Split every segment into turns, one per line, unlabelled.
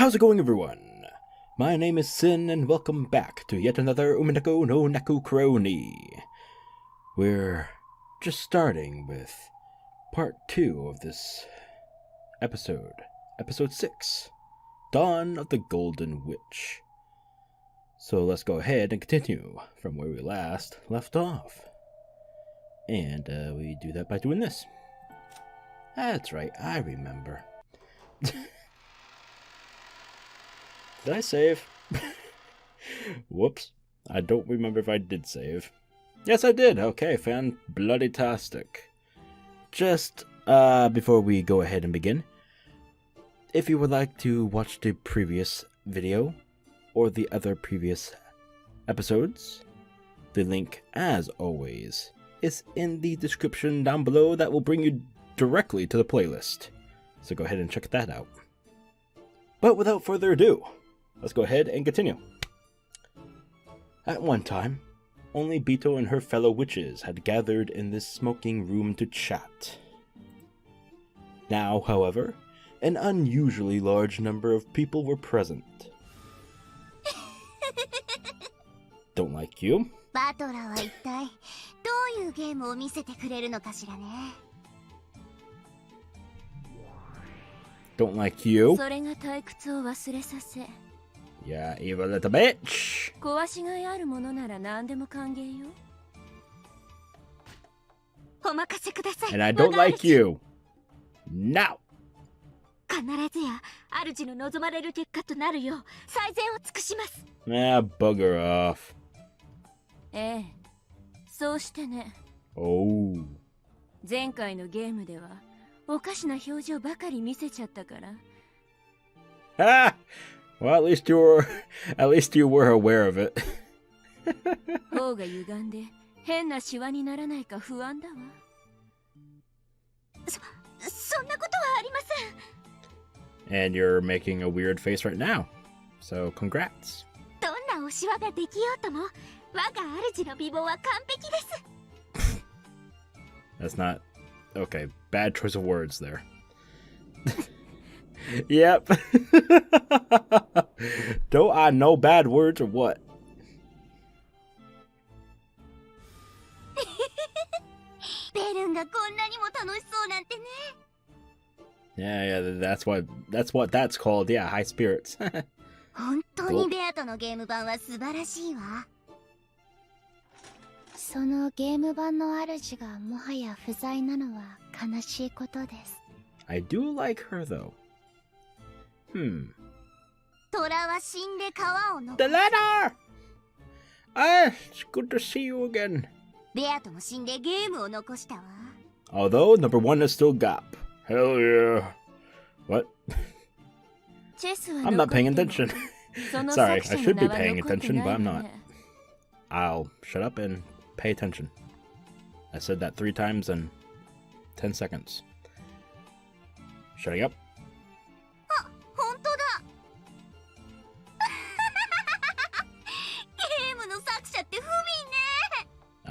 How's it going, everyone? My name is Sin, and welcome back to yet another Umineko no Naku Koro. We're just starting with part 2 of this episode. Episode 6, Dawn of the Golden Witch. So let's go ahead and continue from where we last left off. And we do that by doing this. That's right, I remember. Did I save? Whoops. I don't remember if I did save. Yes, I did. Okay, fan-bloody-tastic. Just, before we go ahead and begin, if you would like to watch the previous video, or the other previous episodes, the link, as always, is in the description down below that will bring you directly to the playlist. So go ahead and check that out. But without further ado, let's go ahead and continue. At one time, only Bito and her fellow witches had gathered in this smoking room to chat. Now, however, an unusually large number of people were present. Don't like you? Don't like you? Yeah, evil little bitch! And I don't like you! Now! Bugger off. Oh.
前回のゲームではおかしな表情ばかり見せちゃったから。
Ah! Well, at least you were aware of it.
頬が歪んで変なシワにならないか不安だわ。そんなことはありません。
And you're making a weird face right now. So, congrats.
どんなおシワができようとも、我が主の美貌は完璧です。
That's not... Okay, bad choice of words there. Yep. Don't I know bad words or what? Yeah, that's what that's called. Yeah, high spirits. Cool.
そのゲーム版の主がもはや不在なのは悲しいことです。
I do like her though. The letter! Ah, it's good to see you again.
ベアとも死んでゲームを残したわ。
Although number 1 is still Gap. Hell yeah. What? I'm not paying attention. Sorry, I should be paying attention, but I'm not. I'll shut up and pay attention. I said that 3 times in 10 seconds. Shutting up.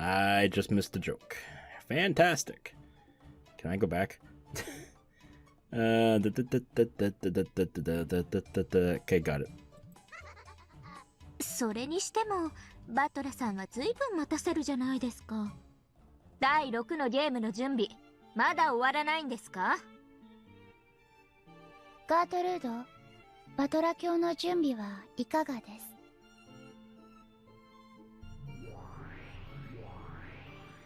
I just missed the joke. Fantastic. Can I go back? Okay, got it.
それにしてもバトラさんはずいぶん待たせるじゃないですか。第6のゲームの準備まだ終わらないんですか？ガートルード、バトラ教の準備はいかがです？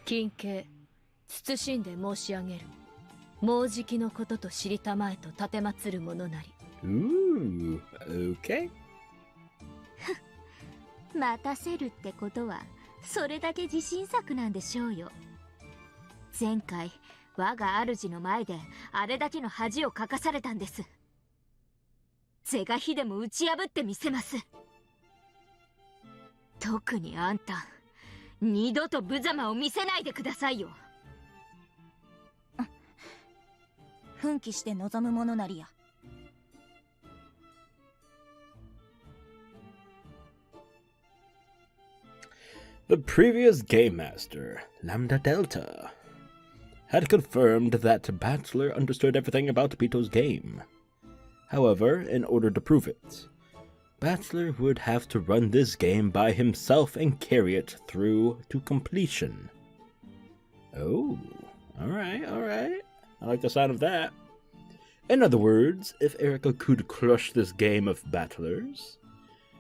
近景、謹んで申し上げる。もうじきのことと知りたまえと奉るものなり。
Ooh, okay.
待たせるってことはそれだけ自信作なんでしょうよ。前回我が主の前であれだけの恥をかかされたんです。是が非でも打ち破ってみせます。特にあんた、二度と無様を見せないでくださいよ。奮起して臨むものなりや。
The previous game master, Lambda Delta, had confirmed that Bachelor understood everything about Bito's game. However, in order to prove it, Battler would have to run this game by himself and carry it through to completion. Oh, alright. I like the sound of that. In other words, if Erika could crush this game of Battlers,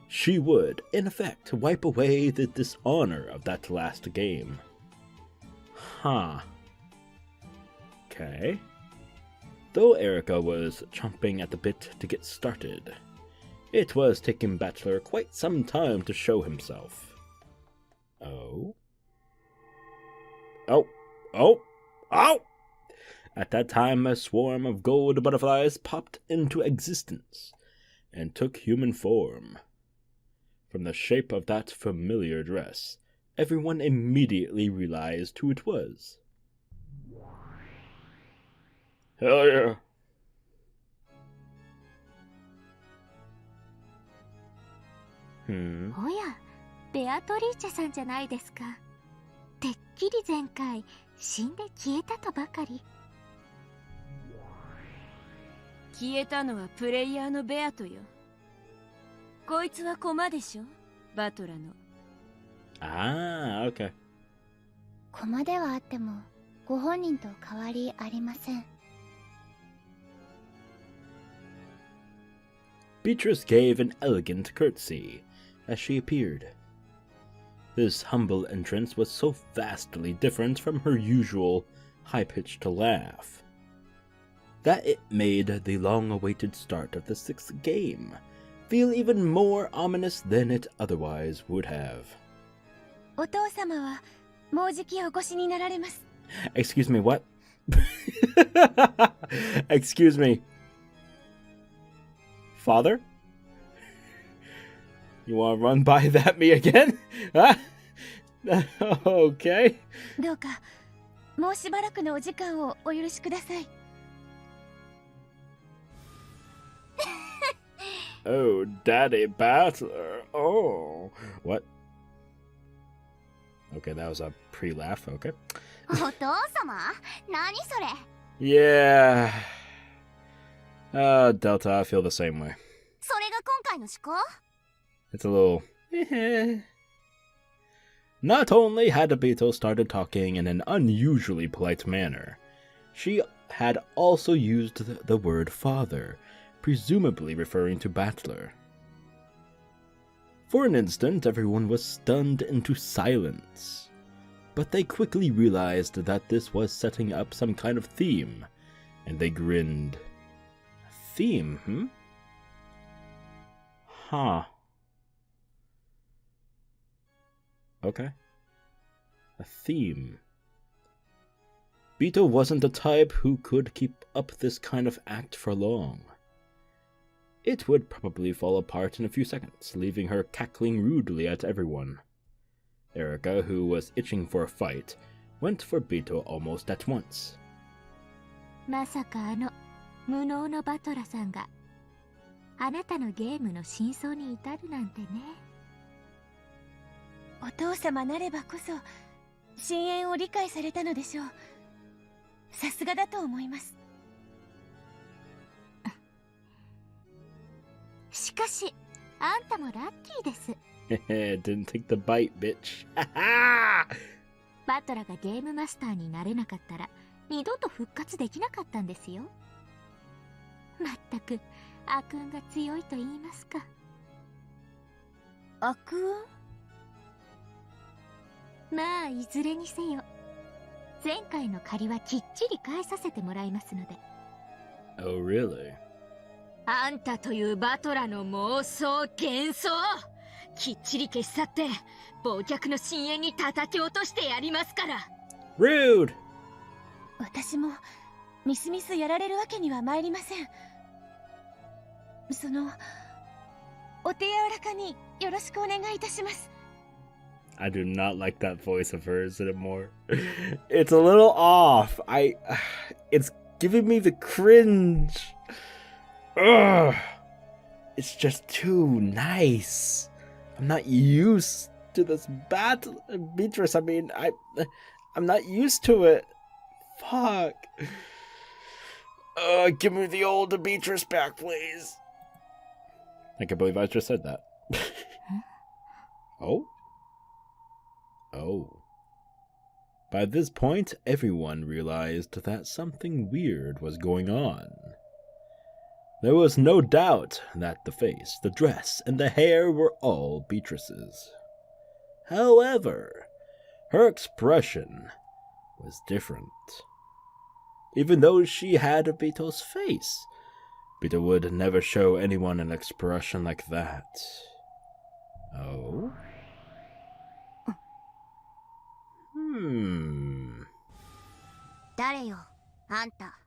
she would, in effect, wipe away the dishonor of that last game. Huh. Okay. Though Erika was chomping at the bit to get started, it was taking Battler quite some time to show himself. Oh. At that time, a swarm of gold butterflies popped into existence and took human form. From the shape of that familiar dress, everyone immediately realized who it was. Hell yeah.
おや、ベアトリーチェさんじゃないですか。てっきり前回死んで消えたとばかり。
消えたのはプレイヤーのベアトよ。こいつは駒でしょ、バトラの。
Ah, okay.
駒ではあってもご本人と変わりありません。
Beatrice gave an elegant curtsy as she appeared. This humble entrance was so vastly different from her usual high-pitched laugh that it made the long-awaited start of the 6th game feel even more ominous than it otherwise would have.
お父様はもうじきお越しになられます。
Excuse me, what? Excuse me. Father? You want to run by that me again? Huh? Okay.
どうかもうしばらくのお時間をお許しください。
Oh, Daddy Battler. Oh. What? Okay, that was a pre-laugh, okay.
お父様、何それ?
Yeah. Delta, I feel the same way.
それが今回の思考?
It's a little... Not only had Obito started talking in an unusually polite manner, she had also used the word father, presumably referring to Battler. For an instant, everyone was stunned into silence, but they quickly realized that this was setting up some kind of theme, and they grinned. A theme, Huh. Okay. A theme. Bito wasn't the type who could keep up this kind of act for long. It would probably fall apart in a few seconds, leaving her cackling rudely at everyone. Erika, who was itching for a fight, went for Bito almost at once.
まさか無能のバトラさんがあなたのゲームの真相に至るなんてね。
お父様なればこそ深淵を理解されたのでしょう。さすがだと思います。
しかし、あんたもラッキーです。
Didn't take the bite, bitch.
バトラがゲームマスターになれなかったら、二度と復活できなかったんですよ。まったく、悪運が強いと言いますか。
悪運？
まあ、いずれにせよ。前回の借りはきっちり返させてもらいますので。
Oh, really?
あんたというバトラの妄想幻想、きっちり消し去って忘却の深淵に叩き落としてやりますから。
Rude!
私もみすみすやられるわけには参りません。お手柔らかによろしくお願いいたします。
I do not like that voice of hers anymore. It's a little off. It's giving me the cringe. Ugh. It's just too nice. I'm not used to this Beatrice. I mean, I'm not used to it. Fuck. Give me the old Beatrice back, please. I can't believe I just said that. Oh? Oh. By this point, everyone realized that something weird was going on. There was no doubt that the face, the dress, and the hair were all Beatrice's. However, her expression was different. Even though she had Bito's face, Bito would never show anyone an expression like that. Oh? Hmm.
誰よ、あんた。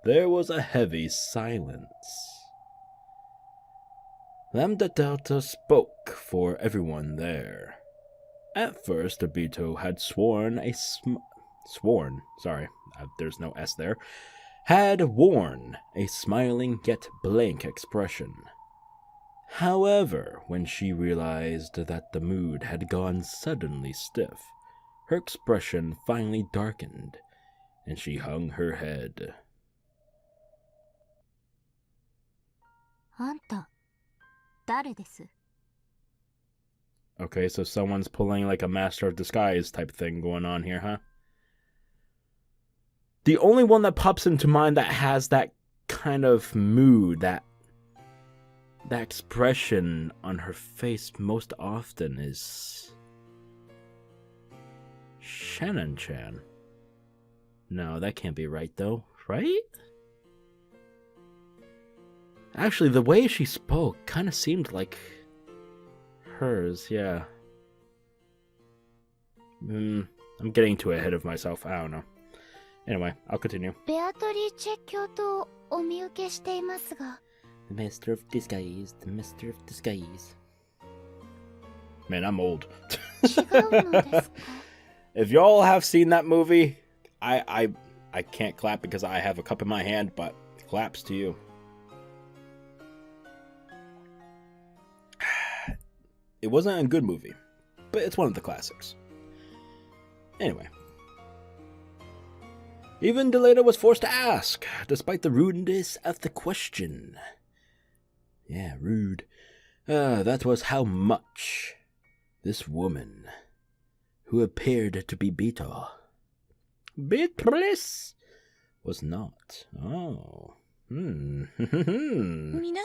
There was a heavy silence. Lambda Delta spoke for everyone there. At first, Bito had there's no S there, had worn a smiling yet blank expression. However, when she realized that the mood had gone suddenly stiff, her expression finally darkened, and she hung her head.
あんた、誰です？
Okay, so someone's pulling like a master of disguise type thing going on here, huh? The only one that pops into mind that has that kind of mood, that expression on her face most often is Shannon-chan. No, that can't be right though, right? Actually, the way she spoke kind of seemed like hers, yeah. I'm getting too ahead of myself. I don't know. Anyway, I'll continue.
ベアトリーチェ教頭をお見受けしていますが。
The Master of Disguise, the Master of Disguise. Man, I'm old.
違うのですか？
If y'all have seen that movie, I can't clap because I have a cup in my hand, but claps to you. It wasn't a good movie, but it's one of the classics. Anyway. Even Delata was forced to ask, despite the rudeness of the question. Yeah, rude. That was how much this woman, who appeared to be Beatrice, was not. Oh.
皆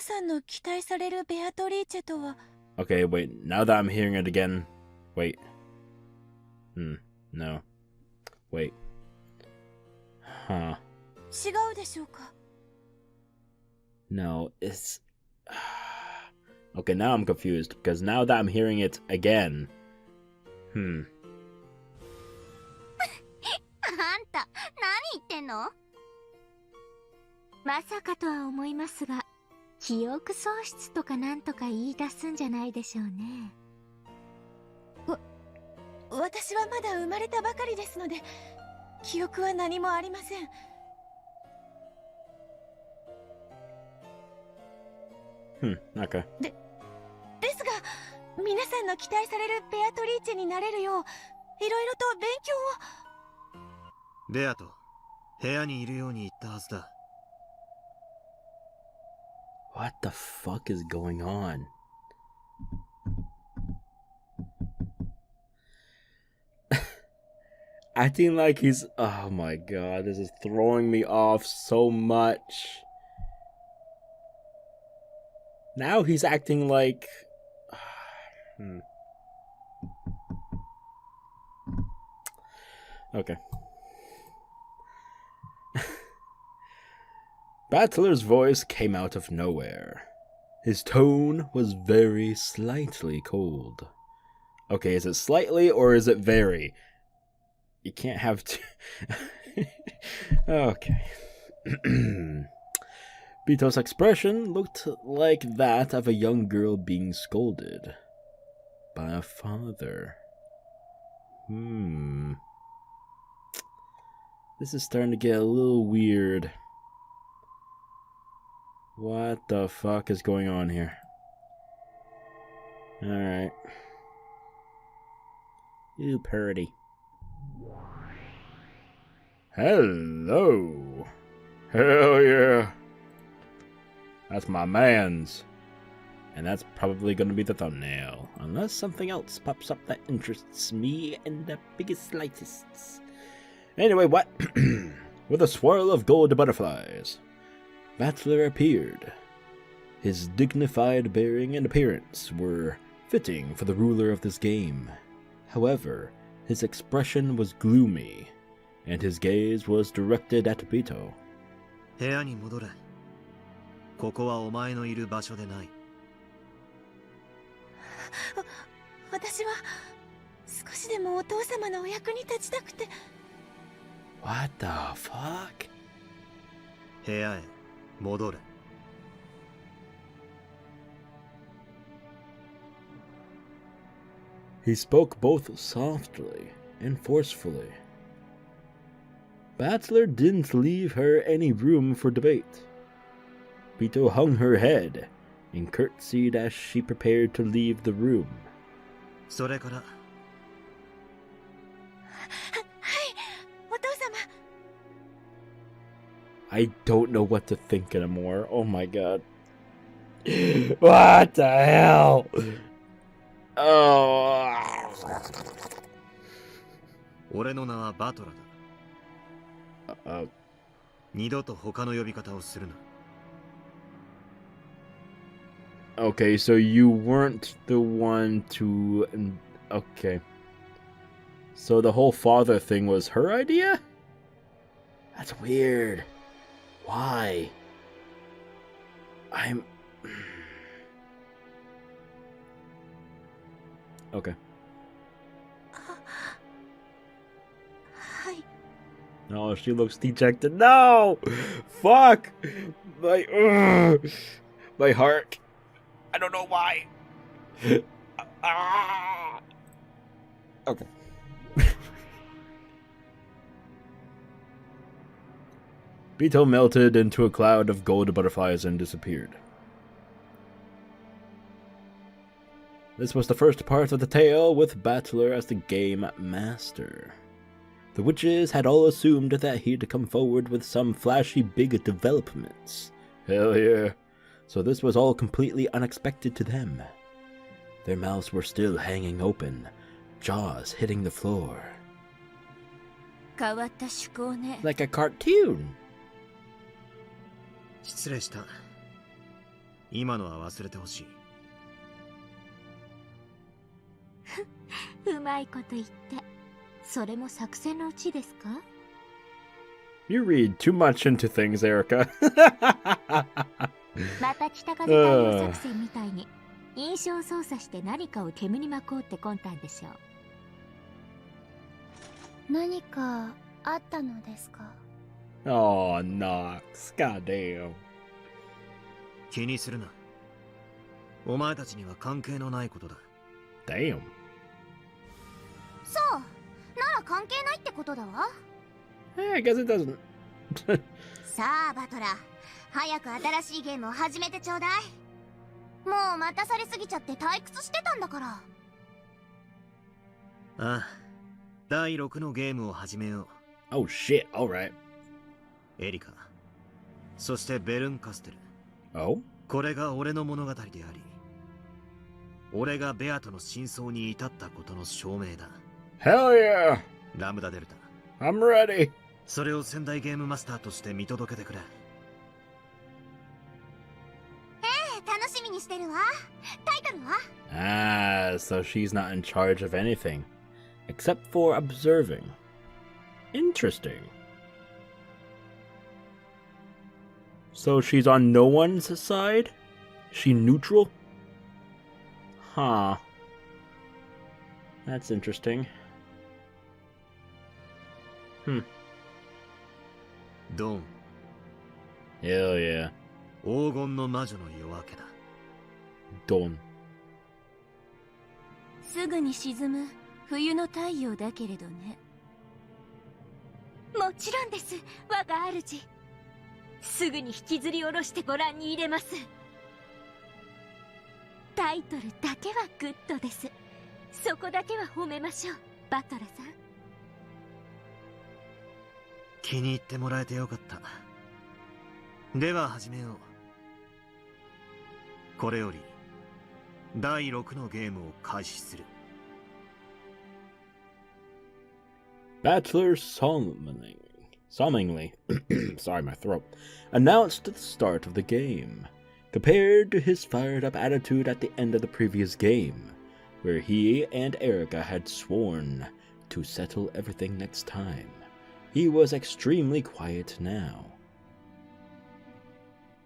さんの期待されるベアトリーチェとは。
Okay, wait, now that I'm hearing it again, wait. No. Wait. Huh.
違うでしょうか？
No, it's... Okay, now I'm confused, because now that I'm hearing it again...
あんた、何言ってんの？
まさかとは思いますが、記憶喪失とかなんとか言い出すんじゃないでしょうね。
私はまだ生まれたばかりですので、記憶は何もありません。
Okay.
ですが、皆さんの期待されるベアトリーチェになれるよう、いろいろと勉強を。
ベアと部屋にいるように言ったはずだ。
What the fuck is going on? Acting like he's... Oh my god, this is throwing me off so much. Now he's acting like... Okay. Battler's voice came out of nowhere. His tone was very slightly cold. Okay, is it slightly or is it very? You can't have two. Okay. Bito's expression looked like that of a young girl being scolded by a father. This is starting to get a little weird. What the fuck is going on here? Alright. You purdy. Hello. Hell yeah. That's my man's. And that's probably going to be the thumbnail. Unless something else pops up that interests me in the biggest slightest. Anyway, what? With a swirl of gold butterflies, Bachelor appeared. His dignified bearing and appearance were fitting for the ruler of this game. However, his expression was gloomy, and his gaze was directed at Bito.
部屋に戻れ。ここはお前のいる場所でない。
私は少しでもお父様のお役に立ちたくて。
What the fuck?
部屋へ戻れ。
He spoke both softly and forcefully. Bachelor didn't leave her any room for debate. Bito hung her head and curtsied as she prepared to leave the room.
それから。
はい、お父様。
I don't know what to think anymore. Oh my god. What the hell? Oh.
俺の名はバトラだ。二度と他の呼び方をするな。
Okay, so you weren't the one to... Okay. So the whole father thing was her idea? That's weird. Why? I'm... Okay.
はい。
Oh, she looks dejected. No! Fuck! My heart. I don't know why. Okay. Bito melted into a cloud of gold butterflies and disappeared. This was the first part of the tale with Bachelor as the game master. The witches had all assumed that he'd come forward with some flashy big developments. Hell yeah. So this was all completely unexpected to them. Their mouths were still hanging open, jaws hitting the floor.
変わった趣向ね。
Like a cartoon.
失礼した。今のは忘れてほしい。
うまいこと言って。それも作戦のうちですか？
You read too much into things, Erika.
また北風対応作戦みたいに印象操作して何かを煙に巻こうって魂胆でしょう。
何かあったのですか？
Oh, Nox. Goddamn.
気にするな。お前たちには関係のないことだ。
Damn.
そう。なら関係ないってことだわ。
Hey, I guess it doesn't.
さあバトラー、早く新しいゲームを始めてちょうだい。もう待たされすぎちゃって退屈してたんだから。
ああ、第6のゲームを始めよう。
Oh shit, alright.
エリカ、そしてベルンカステル。
Oh?
これが俺の物語であり、俺がベアとの真相に至ったことの証明だ。
Hell yeah!
ラムダデルタ。
I'm ready!
それを仙台ゲームマスターとして見届けてくれ。
楽しみにしてるわ。タイトルは？
Ah, so she's not in charge of anything, except for observing. Interesting. So she's on no one's side? She neutral? Huh. That's interesting.
ドン。
Hell yeah.
黄金の魔女の夜明けだ。
Don.
すぐに沈む冬の太陽だけれどね。
もちろんです、我が主。すぐに引きずり下ろしてご覧に入れます。タイトルだけはグッドです。そこだけは褒めましょう、バトラさん。
気に入ってもらえてよかった。では始めよう。これより第6のゲームを開始する。
Bachelor solemnly, sorry, my throat, announced the start of the game, compared to his fired-up attitude at the end of the previous game, where he and Erika had sworn to settle everything next time. He was extremely quiet now.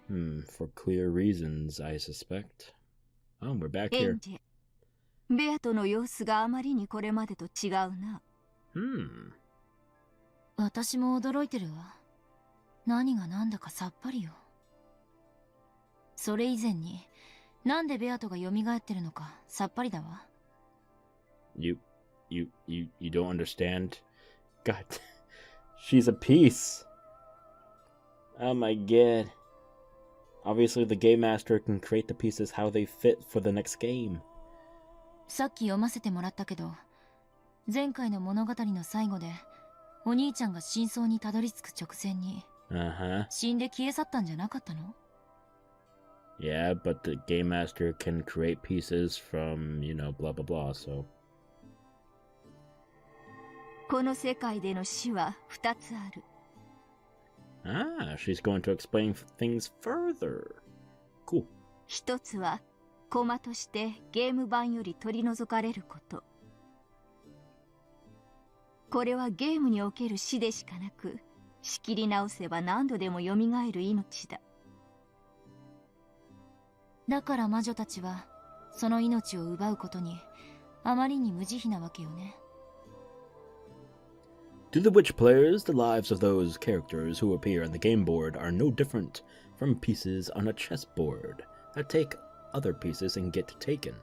For clear reasons, I suspect. Oh, we're back here.
Ange, ベアとの様子があまりにこれまでと違うな。
私も驚いてるわ。何が何だかさっぱりよ。それ以前に、なんでベアトが蘇ってるのかさっぱりだわ。
You don't understand? God, she's a piece. Oh my god. Obviously, the game master can create the pieces how they fit for the next game.
さっき読ませてもらったけど、前回の物語の最後で、お兄ちゃんが真相にたどり着く直前に、死んで消え去ったんじゃなかったの？
Yeah, but the game master can create pieces from, blah blah blah, so.
この世界での死は2つある。
She's going to explain things further. Cool.
一つは、コマとしてゲーム版より取り除かれること。これはゲームにおける死でしかなく、仕切り直せば何度でも蘇る命だ。
だから魔女たちは、その命を奪うことに、あまりに無慈悲なわけよね。
To the Witch players, the lives of those characters who appear on the game board are no different from pieces on a chessboard that take other pieces and get taken.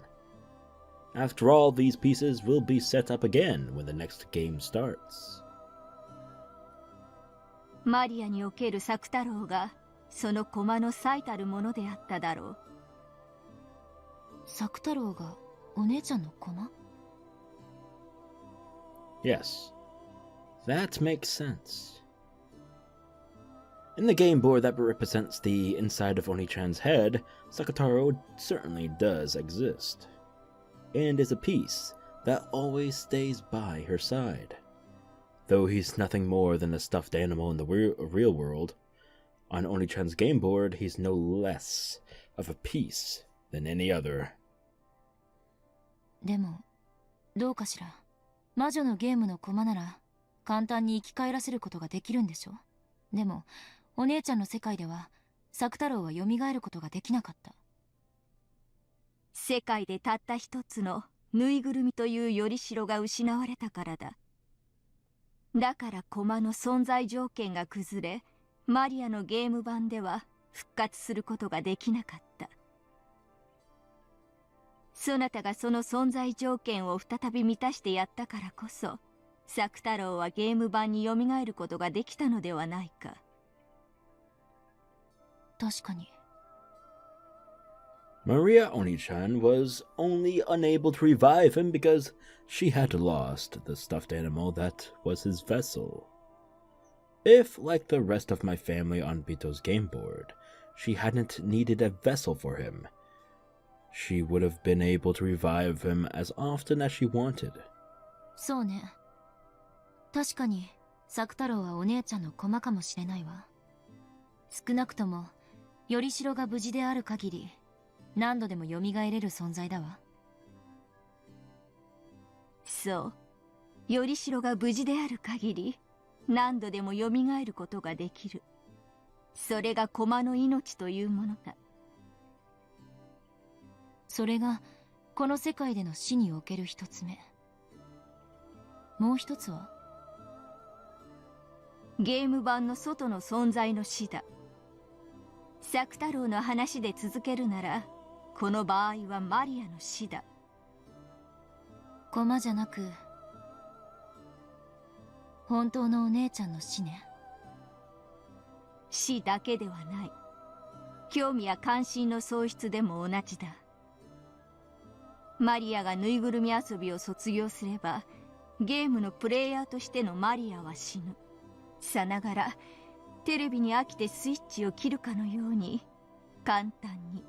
After all, these pieces will be set up again when the next game starts.
マリアにおける作太郎が、その駒の最たるものであっただろう。
作太郎がお姉ちゃんの駒？
Yes. That makes sense. In the game board that represents the inside of Oni-chan's head, Sakataro certainly does exist, and is a piece that always stays by her side. Though he's nothing more than a stuffed animal in the real world, on Oni-chan's game board he's no less of a piece than any other.
でも、どうかしら。魔女のゲームの駒なら、簡単に生き返らせることができるんでしょ？でも、お姉ちゃんの世界では、作太郎は蘇ることができなかった。
世界でたった一つのぬいぐるみというよりしろが失われたからだ。だから駒の存在条件が崩れ、マリアのゲーム版では復活することができなかった。そなたがその存在条件を再び満たしてやったからこそ、作太郎はゲーム版に蘇ることができたのではないか。
確かに。
Maria Oni-chan was only unable to revive him because she had lost the stuffed animal that was his vessel. If, like the rest of my family on Bito's game board, she hadn't needed a vessel for him, she would have been able to revive him as often as she wanted.
そうね。確かに、作太郎はお姉ちゃんの駒かもしれないわ。少なくとも、よりしろが無事である限り、何度でも蘇れる存在だわ。
そう。よりしろが無事である限り、何度でも蘇ることができる。それが駒の命というものだ。
それが、この世界での死における一つ目。もう一つは？
ゲーム版の外の存在の死だ。作太郎の話で続けるなら、この場合はマリアの死だ。
駒じゃなく、本当のお姉ちゃんの死ね。
死だけではない。興味や関心の喪失でも同じだ。マリアがぬいぐるみ遊びを卒業すれば、ゲームのプレイヤーとしてのマリアは死ぬ。さながらテレビに飽きてスイッチを切るかのように簡単に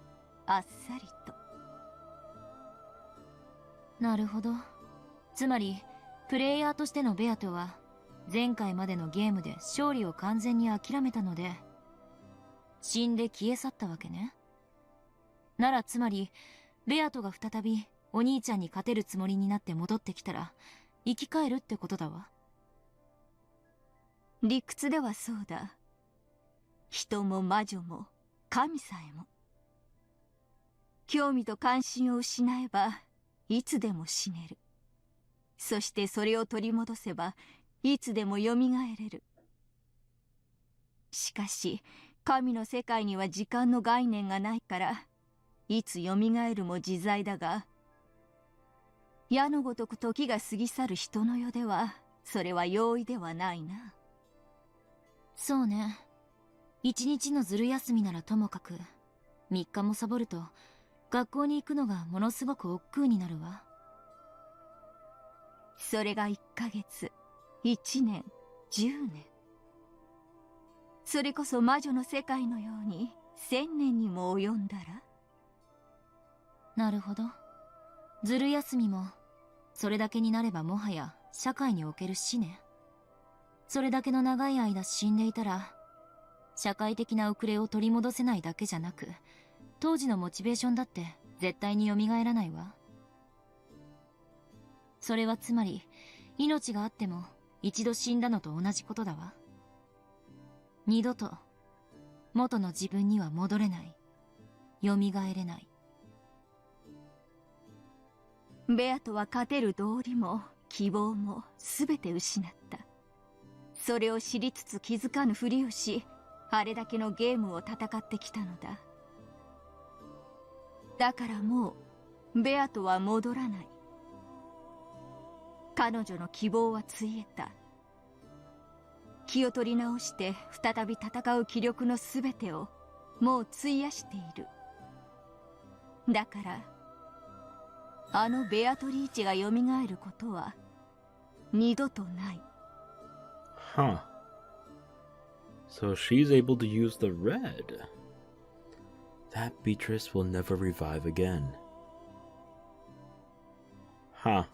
あっさりと。
なるほど。つまりプレイヤーとしてのベアトは前回までのゲームで勝利を完全に諦めたので死んで消え去ったわけね。ならつまりベアトが再びお兄ちゃんに勝てるつもりになって戻ってきたら生き返るってことだわ。
理屈ではそうだ。人も魔女も神さえも興味と関心を失えばいつでも死ねる。そしてそれを取り戻せばいつでもよみがえれる。しかし神の世界には時間の概念がないからいつよみがえるも自在だが、矢のごとく時が過ぎ去る人の世ではそれは容易ではないな。
そうね。一日のずる休みならともかく3日もサボると学校に行くのがものすごく億劫になるわ。
それが1ヶ月、1年、10年。それこそ魔女の世界のように1000年にも及んだら。
なるほど。ずる休みもそれだけになればもはや社会における死ね。それだけの長い間死んでいたら社会的な遅れを取り戻せないだけじゃなく当時のモチベーションだって絶対に蘇らないわ。それはつまり命があっても一度死んだのと同じことだわ。二度と元の自分には戻れない。蘇れない。
ベアとは勝てる道理も希望も全て失った。それを知りつつ気づかぬふりをし、あれだけのゲームを戦ってきたのだ。だからもうベアとは戻らない。彼女の希望はついえた。気を取り直して再び戦う気力のすべてをもう費やしている。だからあのベアトリーチがよみがえることは二度とない。
Huh. So she's able to use the red. That Beatrice will never revive again. Huh.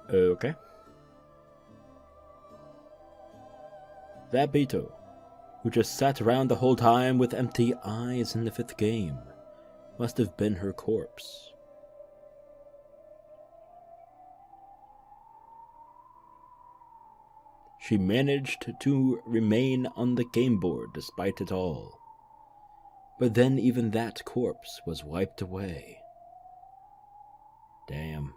Okay. That Beto, who just sat around the whole time with empty eyes in the 5th game, must have been her corpse. She managed to remain on the game board despite it all. But then even that corpse was wiped away. Damn.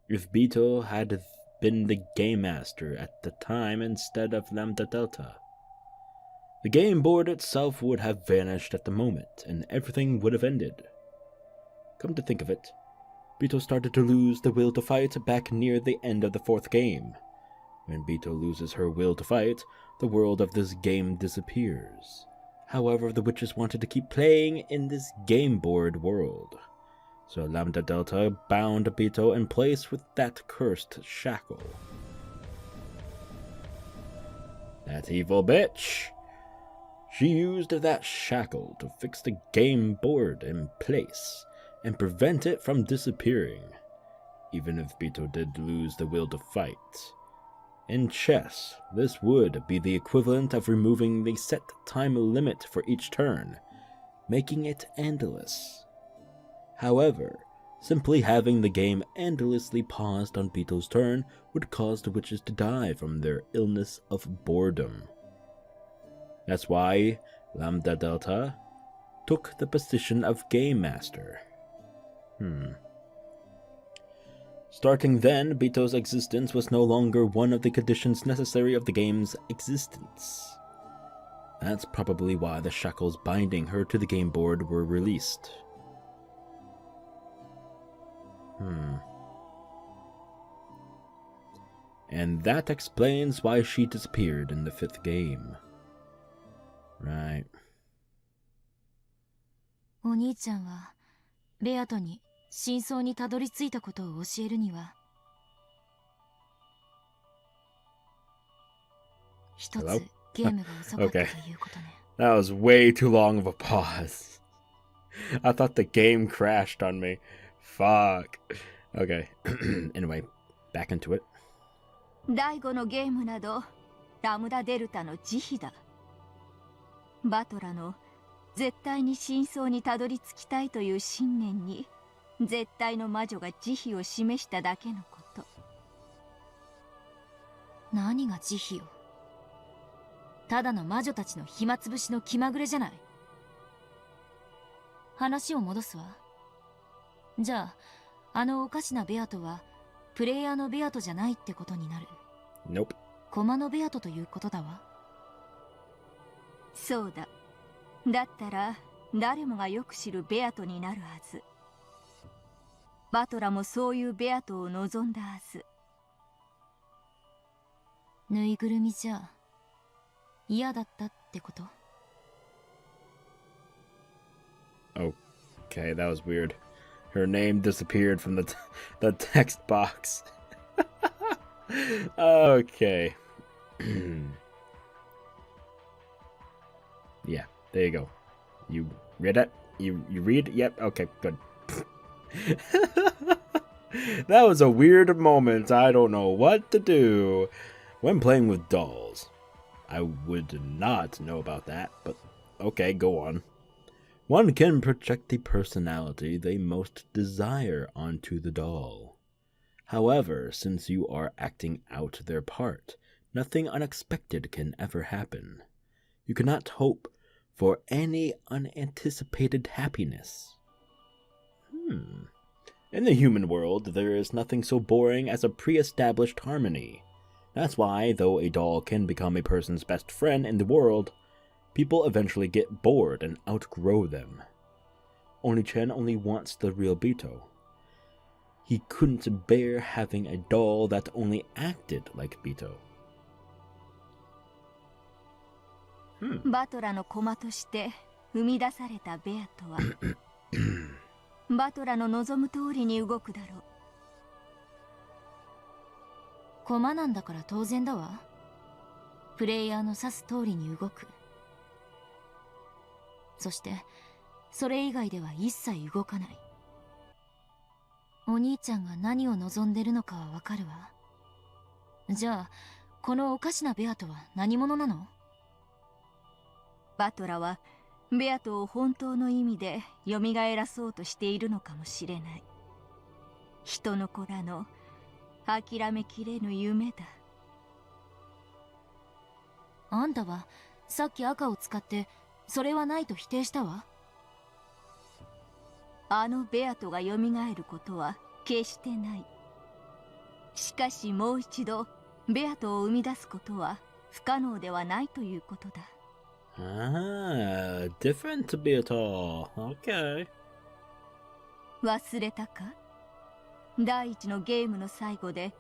If Beto had been the game master at the time instead of Lambda Delta, the game board itself would have vanished at the moment, and everything would have ended. Come to think of it, Beto started to lose the will to fight back near the end of the 4th game. When Beto loses her will to fight, the world of this game disappears. However, the witches wanted to keep playing in this game board world. So Lambda Delta bound Beto in place with that cursed shackle. That evil bitch! She used that shackle to fix the game board in place and prevent it from disappearing, even if Beto did lose the will to fight. In chess, this would be the equivalent of removing the set time limit for each turn, making it endless. However, simply having the game endlessly paused on Beto's turn would cause the witches to die from their illness of boredom. That's why Lambda Delta took the position of Game Master. Starting then, Beto's existence was no longer one of the conditions necessary of the game's existence. That's probably why the shackles binding her to the game board were released. And that explains why she disappeared in the 5th game. Right.
お兄ちゃんはベアトに真相にたどり着いたことを教えるには、一つ
Hello?
ゲームが遅かったということね。
That was way too long of a pause. I thought the game crashed on me. Fuck. Okay. Anyway, back into it.
第5のゲームなどラムダデルタの慈悲だ。バトラの絶対に真相にたどり着きたいという信念に絶対の魔女が慈悲を示しただけのこと。
何が慈悲よ。ただの魔女たちの暇つぶしの気まぐれじゃない。話を戻すわ。じゃあ、あのおかしなベアトはプレイヤーのベアトじゃないってことになる。
Nope.
コマのベアトということだわ。
そうだ。だったら誰もがよく知るベアトになるはず。バトラもそういうベアトを望んだはず。
ぬいぐるみじゃ嫌だったってこと？
Okay, that was weird. Her name disappeared from the text box. Okay. Yeah, there you go. You read it? You read? Yep, okay, good. That was a weird moment. I don't know what to do. When playing with dolls. I would not know about that, but okay, go on. One can project the personality they most desire onto the doll. However, since you are acting out their part, nothing unexpected can ever happen. You cannot hope for any unanticipated happiness. In the human world, there is nothing so boring as a pre-established harmony. That's why, though a doll can become a person's best friend in the world, people eventually get bored and outgrow them. Oni-chan only wants the real Bito. He couldn't bear having a doll that only acted like Bito.
バトラの駒として生み出されたベアとはバトラの望む通りに動くだろう。
コマなんだから当然だわ。プレイヤーの指す通りに動く。そしてそれ以外では一切動かない。お兄ちゃんが何を望んでるのかはわかるわ。じゃあこのおかしなベアトは何者なの？
バトラはベアトを本当の意味で蘇らそうとしているのかもしれない。人の子らの諦めきれぬ夢だ。
あんたはさっき赤を使ってそれはないと否定したわ。
あのベアトが蘇ることは決してない。しかしもう一度ベアトを生み出すことは不可能ではないということだ。
Ah, different to be at all. Okay.
忘れたか？第一のゲームの最後で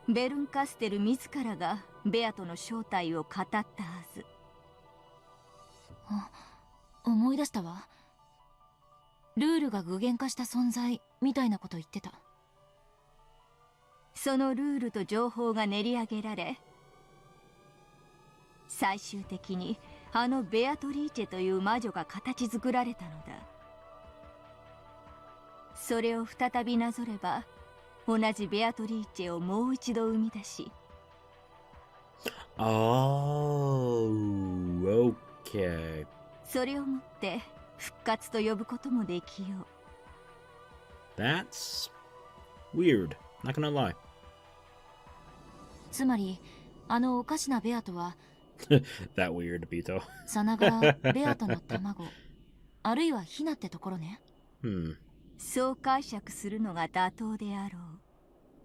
ベルンカステル自らがベアトの正体を語ったはず。
思い出したわ。ルールが具現化した存在みたいなこと言ってた。
そのルールと情報が練り上げられ、最終的にあのベアトリーチェという魔女が形作られたのだ。それを再びなぞれば同じベアトリーチェをもう一度生み出し、
Oh, okay.
それをもって復活と呼ぶこともできよう。
That's weird. Not gonna lie.
つまりあのおかしなベアトは
That weird, Bito.
さながらベアトの卵あるいはヒナってところね。
そう解釈するのが妥当であろう。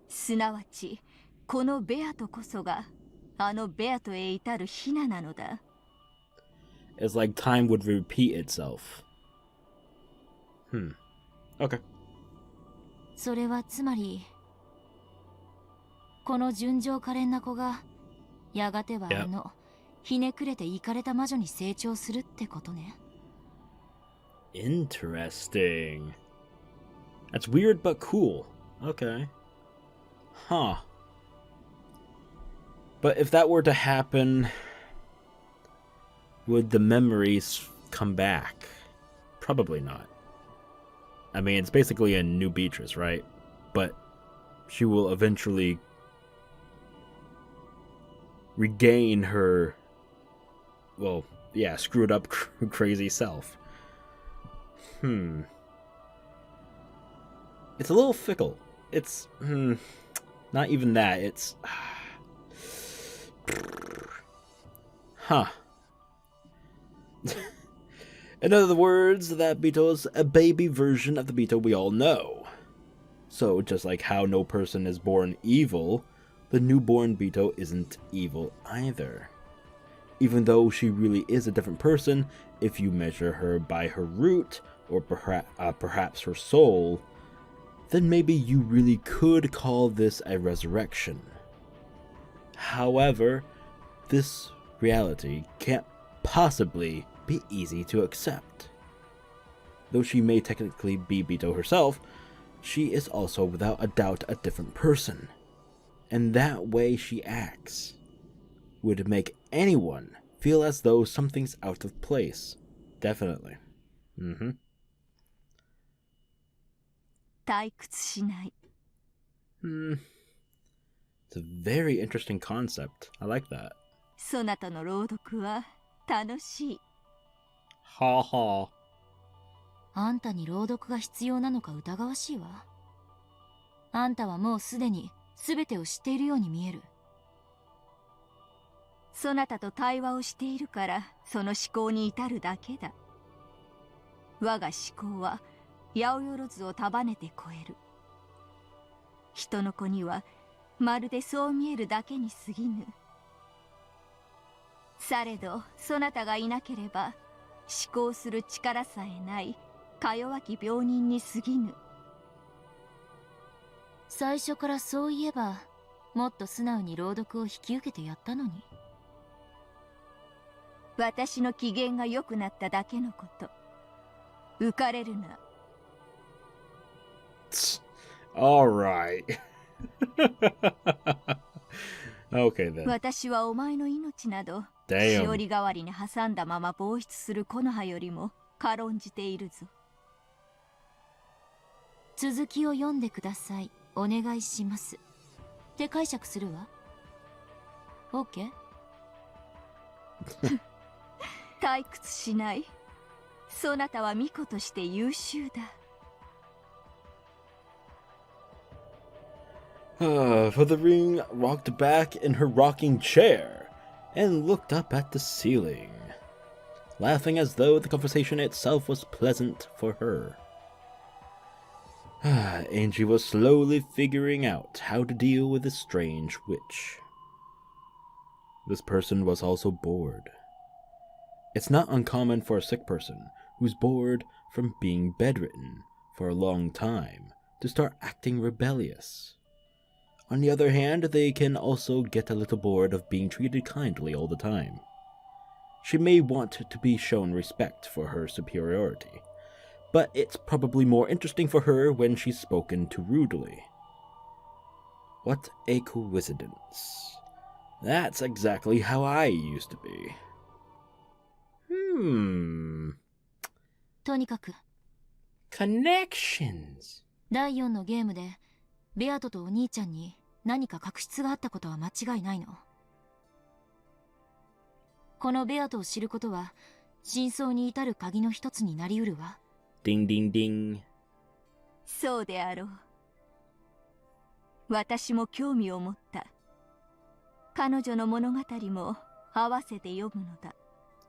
すなわちこのベアトこそがあのベアトへ至るヒナなのだ。
It's like time would repeat itself. Okay.
それはつまりこの純情可憐な子がやがてはあのひねくれてイカれた魔女に成長するってことね。
Interesting. That's weird but cool. Okay. Huh. But if that were to happen, would the memories come back? Probably not. I mean, it's basically a new Beatrice, right? But she will eventually regain her, well, yeah, screwed up crazy self. It's a little fickle. It's, not even that. It's, huh. In other words, that Bito's a baby version of the Bito we all know. So, just like how no person is born evil, the newborn Bito isn't evil either. Even though she really is a different person, if you measure her by her root, or perhaps her soul, then maybe you really could call this a resurrection. However, this reality can't possibly be easy to accept. Though she may technically be Bito herself, she is also without a doubt a different person. And that way she acts would make anyone feel as though something's out of place. Definitely.
退屈しない。
It's a very interesting concept. I like that.
そなたの朗読は楽しい。
Ha ha.
あんたに朗読が必要なのか疑わしいわ。あんたはもうすでに全てを知っているように見える。
そなたと対話をしているからその思考に至るだけだ。我が思考は八百万を束ねて超える。人の子にはまるでそう見えるだけに過ぎぬ。されどそなたがいなければ思考する力さえないか弱き病人に過ぎぬ。
最初からそういえばもっと素直に朗読を引き受けてやったのに。
私の機嫌が良くなっただけのこと。浮かれるな。
Alright. Okay then.
私はお前の命など
Damn.
しおり代わりに挟んだまま放出する木の葉よりも軽んじているぞ。
続きを読んでください。お願いします。って解釈するわ。OK？
退屈しない。そなたは巫女として優秀だ。
For the ring rocked back in her rocking chair and looked up at the ceiling, laughing as though the conversation itself was pleasant for her. Ange was slowly figuring out how to deal with this strange witch. This person was also bored. It's not uncommon for a sick person who's bored from being bedridden for a long time to start acting rebellious. On the other hand, they can also get a little bored of being treated kindly all the time. She may want to be shown respect for her superiority, but it's probably more interesting for her when she's spoken to rudely. What a coincidence. That's exactly how I used to be.
とにかく
Connections.
第4のゲームでベアトとお兄ちゃんに何か確執があったことは間違いないの。このベアトを知ることは真相に至る鍵の一つになりうるわ。
Ding ding ding.
そうであろう。私も興味を持った。彼女の物語も合わせて読むのだ。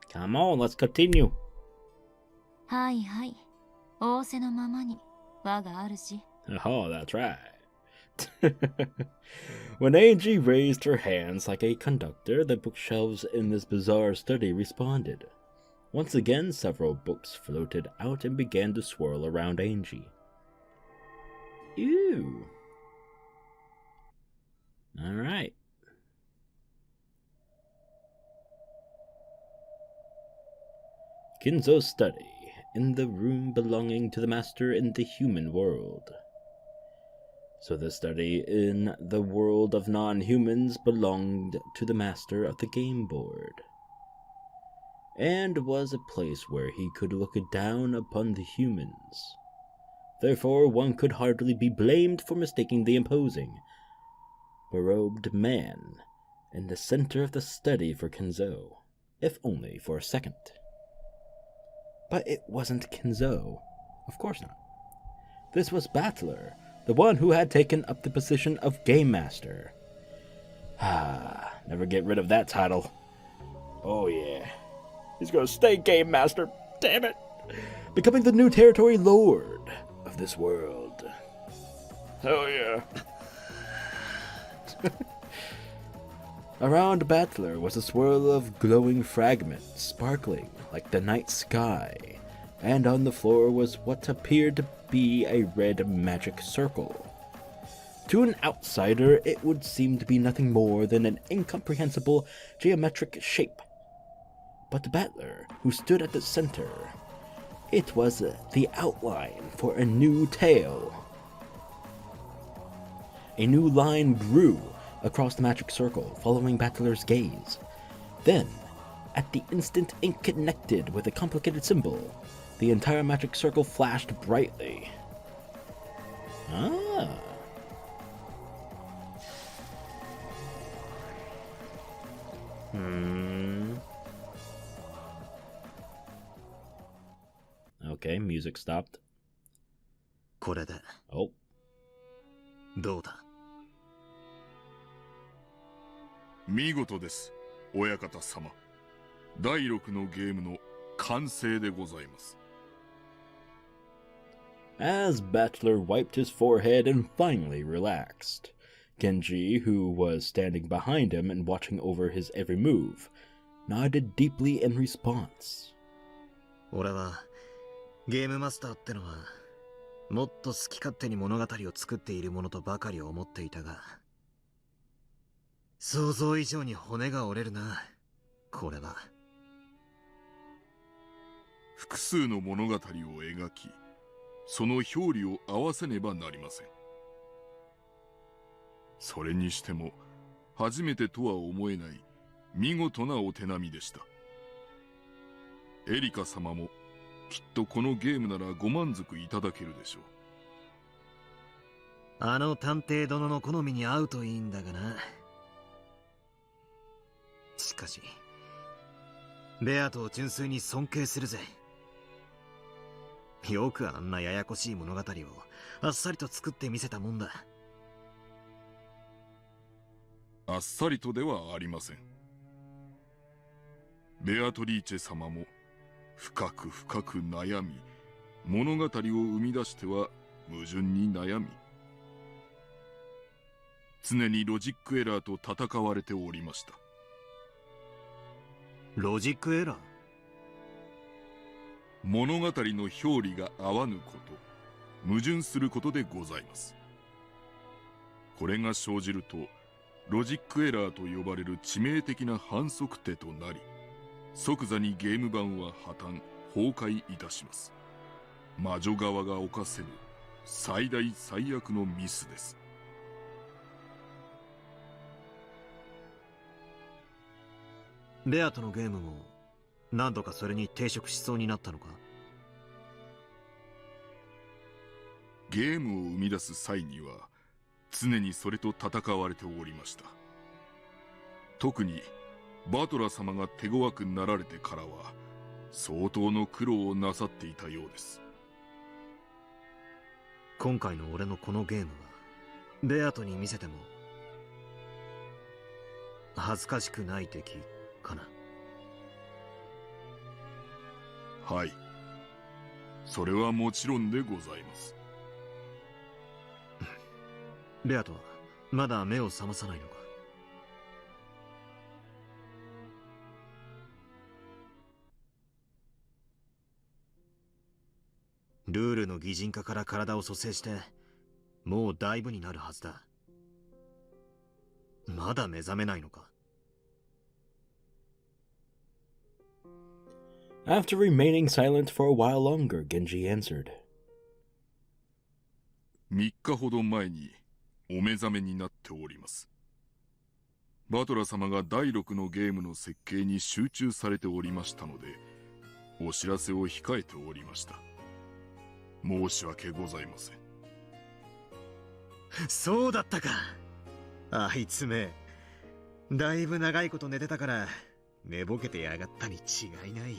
Come on, let's continue.
はいはい。仰せのままに我が主。
Oh, that's right. When Ange raised her hands like a conductor, the bookshelves in this bizarre study responded. Once again, several books floated out and began to swirl around Ange. Ew. Alright. Kinzo's study. in the room belonging to the master in the human world. So the study in the world of non-humans belonged to the master of the game board, and was a place where he could look down upon the humans. Therefore, one could hardly be blamed for mistaking the imposing, robed man in the center of the study for Kinzo, if only for a second. But it wasn't Kinzo. Of course not. This was Battler, the one who had taken up the position of Game Master. Never get rid of that title. Oh yeah. He's gonna stay Game Master, damn it! Becoming the new territory lord of this world. Hell yeah. Around Battler was a swirl of glowing fragments, sparkling like the night sky, and on the floor was what appeared to be a red magic circle. To an outsider, it would seem to be nothing more than an incomprehensible geometric shape. But to Battler, who stood at the center, it was the outline for a new tale. A new line grew across the magic circle, following Battler's gaze. Then, at the instant ink connected with a complicated symbol, the entire magic circle flashed brightly. Ah. Okay, music stopped.
これで
Oh.
どうだ。
見事です、親方様。第6のゲームの完成でございます。
As Battler wiped his forehead and finally relaxed, Genji, who was standing behind him and watching over his every move, nodded deeply in response.
俺はゲームマスターってのはもっと好き勝手に物語を作っているものとばかり思っていたが、想像以上に骨が折れるな、これは。
複数の物語を描き、その表裏を合わせねばなりません。それにしても初めてとは思えない見事なお手並みでした。エリカ様もきっとこのゲームならご満足いただけるでしょう。
あの探偵殿の好みに合うといいんだがな。しかしベアトを純粋に尊敬するぜ。よくあんなややこしい物語をあっさりと作ってみせたもんだ。
あっさりとではありません。ベアトリーチェ様も深く深く悩み、物語を生み出しては矛盾に悩み、常にロジックエラーと戦われておりました。
ロジックエラー？
物語の表裏が合わぬこと、矛盾することでございます。これが生じるとロジックエラーと呼ばれる致命的な反則手となり、即座にゲーム版は破綻崩壊いたします。魔女側が犯せる最大最悪のミスです。
ベアトのゲームも何度かそれに抵触しそうになったのか？
ゲームを生み出す際には常にそれと戦われておりました。特にバトラ様が手強くなられてからは相当の苦労をなさっていたようです。
今回の俺のこのゲームはベアトに見せても恥ずかしくない敵かな？
はい、それはもちろんでございます。
ベアトはまだ目を覚まさないのか？ルールの擬人化から体を蘇生してもうだいぶになるはずだ。まだ目覚めないのか？
After remaining silent for a while longer, Genji answered.
3日ほど前にお目覚めになっております。バトラ様が第6のゲームの設計に集中されておりましたので、お知らせを控えておりました。申し訳ございません。
そうだったか。あいつめ、だいぶ長いこと寝てたから寝ぼけてやがったに違いない。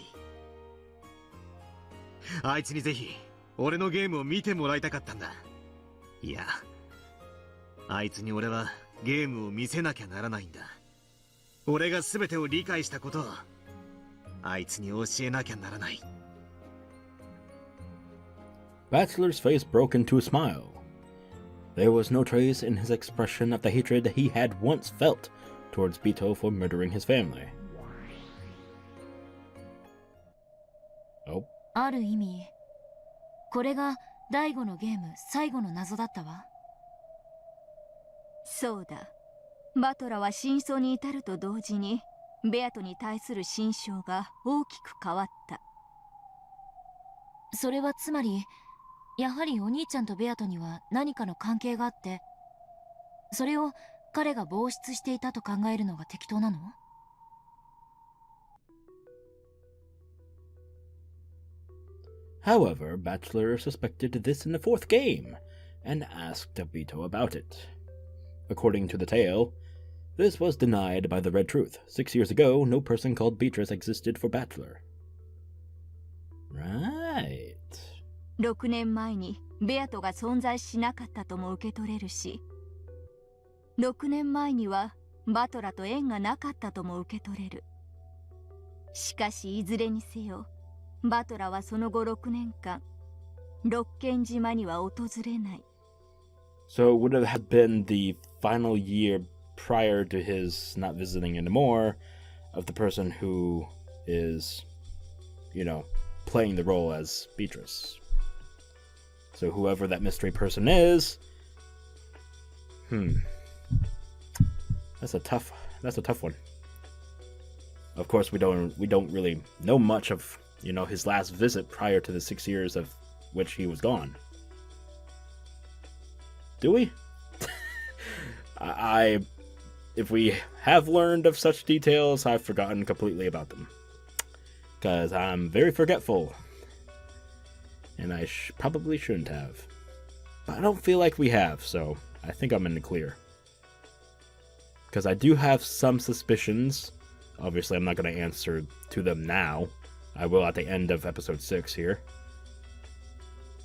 あいつにぜひ俺のゲームを見てもらいたかったんだ。いや、あいつに俺はゲームを見せなきゃならないんだ。俺が全てを理解したことをあいつに教えなきゃならない。
Bachelor's face broke into a smile. There was no trace in his expression of the hatred he had once felt towards Bito for murdering his family. Oh.
ある意味、これが第5のゲーム最後の謎だったわ。
そうだ。バトラは真相に至ると同時にベアトに対する心象が大きく変わった。
それはつまり、やはりお兄ちゃんとベアトには何かの関係があって、それを彼が防止していたと考えるのが適当なの？
However, Bachelor suspected this in the fourth game, and asked Bito about it. According to the tale, this was denied by the Red Truth. 6 years ago, no person called Beatrice existed for Bachelor. Right.
6年前にベアトが存在しなかったとも受け取れるし、6年前にはバトラと縁がなかったとも受け取れる。しかしいずれにせよ、バトラはその後6年間、ロッケン島には訪れない。
So it would have been the final year prior to his not visiting anymore of the person who is, you know, playing the role as Beatrice. So whoever that mystery person is, that's a tough one. Of course, we don't really know much of, you know, his last visit prior to the 6 years of which he was gone. Do we? If we have learned of such details, I've forgotten completely about them. Because I'm very forgetful. And I probably shouldn't have. But I don't feel like we have, so I think I'm in the clear. Because I do have some suspicions. Obviously, I'm not going to answer to them now. I will at the end of episode 6 here.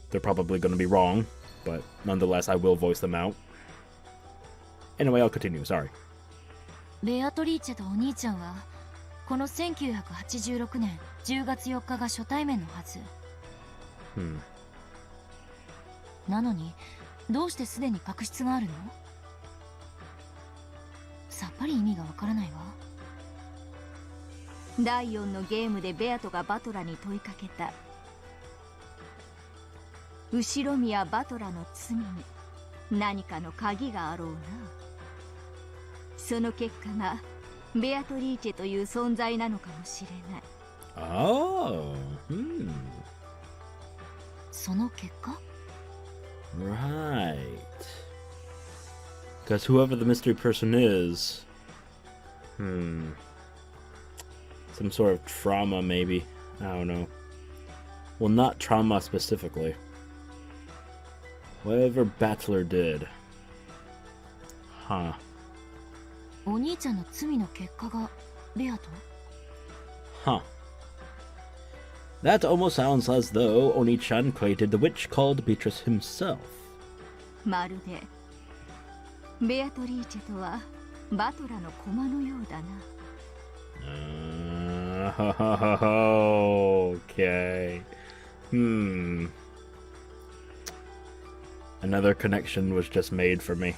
They're probably going to be wrong, but nonetheless, I will voice them out. Anyway, I'll continue, sorry.
ベアトリーチェとお兄ちゃんはこの1986年10月4日が初対面のはず。なのにどうしてすでに確執があるの？さっぱり意味がわからないわ。
第4のゲームでベアトがバトラに問いかけた。Ushiromiyaバトラの罪に何かの鍵があろうな。その結果がベアトリーチェという存在なのかもしれない。
Oh,
その結果？
Right. Because whoever the mystery person is, some sort of trauma maybe. I don't know. Well, not trauma specifically. Whatever Bachelor did. Huh.
お兄ちゃんの罪の結果がベアト？
Huh. That almost sounds as though Oni-chan created the witch called Beatrice himself.
まるでベアトリーチェとはバトラの駒のようだな。
Okay. Another connection was just made for me.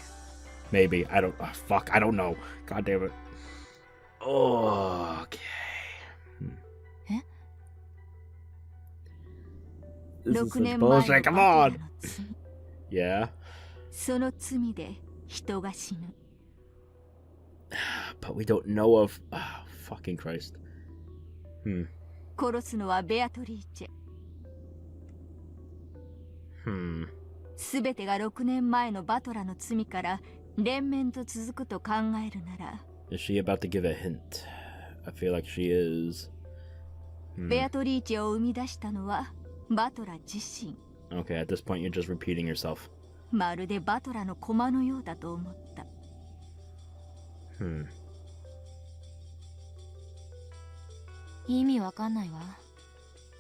Maybe. I don't... fuck, I don't know. God damn it. Okay. This is such bullshit. Come on! Yeah?
その罪で人が死ぬ。
But we don't know of... Oh, fucking Christ.
殺すのはベアトリーチェ。すべてが6年前のバトラの罪から連綿と続くと考えるなら。
Is she about to give a hint? I feel like she is.
ベアトリーチェを生み出したのはバトラ自身。
Okay, at this point you're just repeating yourself.
まるでバトラの駒のようだと思った。
意味わかんないわ。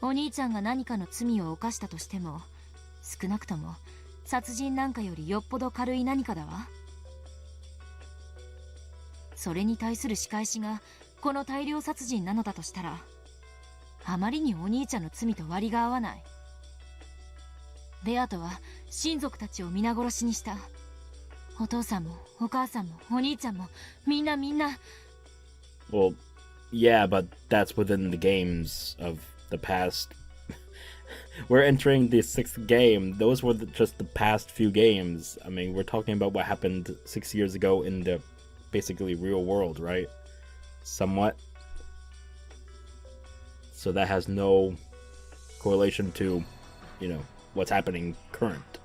お兄ちゃんが何かの罪を犯したとしても、少なくとも殺人なんかよりよっぽど軽い何かだわ。それに対する仕返しがこの大量殺人なのだとしたら、あまりにお兄ちゃんの罪と割が合わない。ベアトは親族たちを皆殺しにした。お父さんもお母さんもお兄ちゃんもみんな。
Well, yeah, but that's within the games of the past. We're entering the 6th game. Those were just the past few games. I mean, we're talking about what happened 6 years ago in the basically real world, right? Somewhat. So that has no correlation to, you know, what's happening current.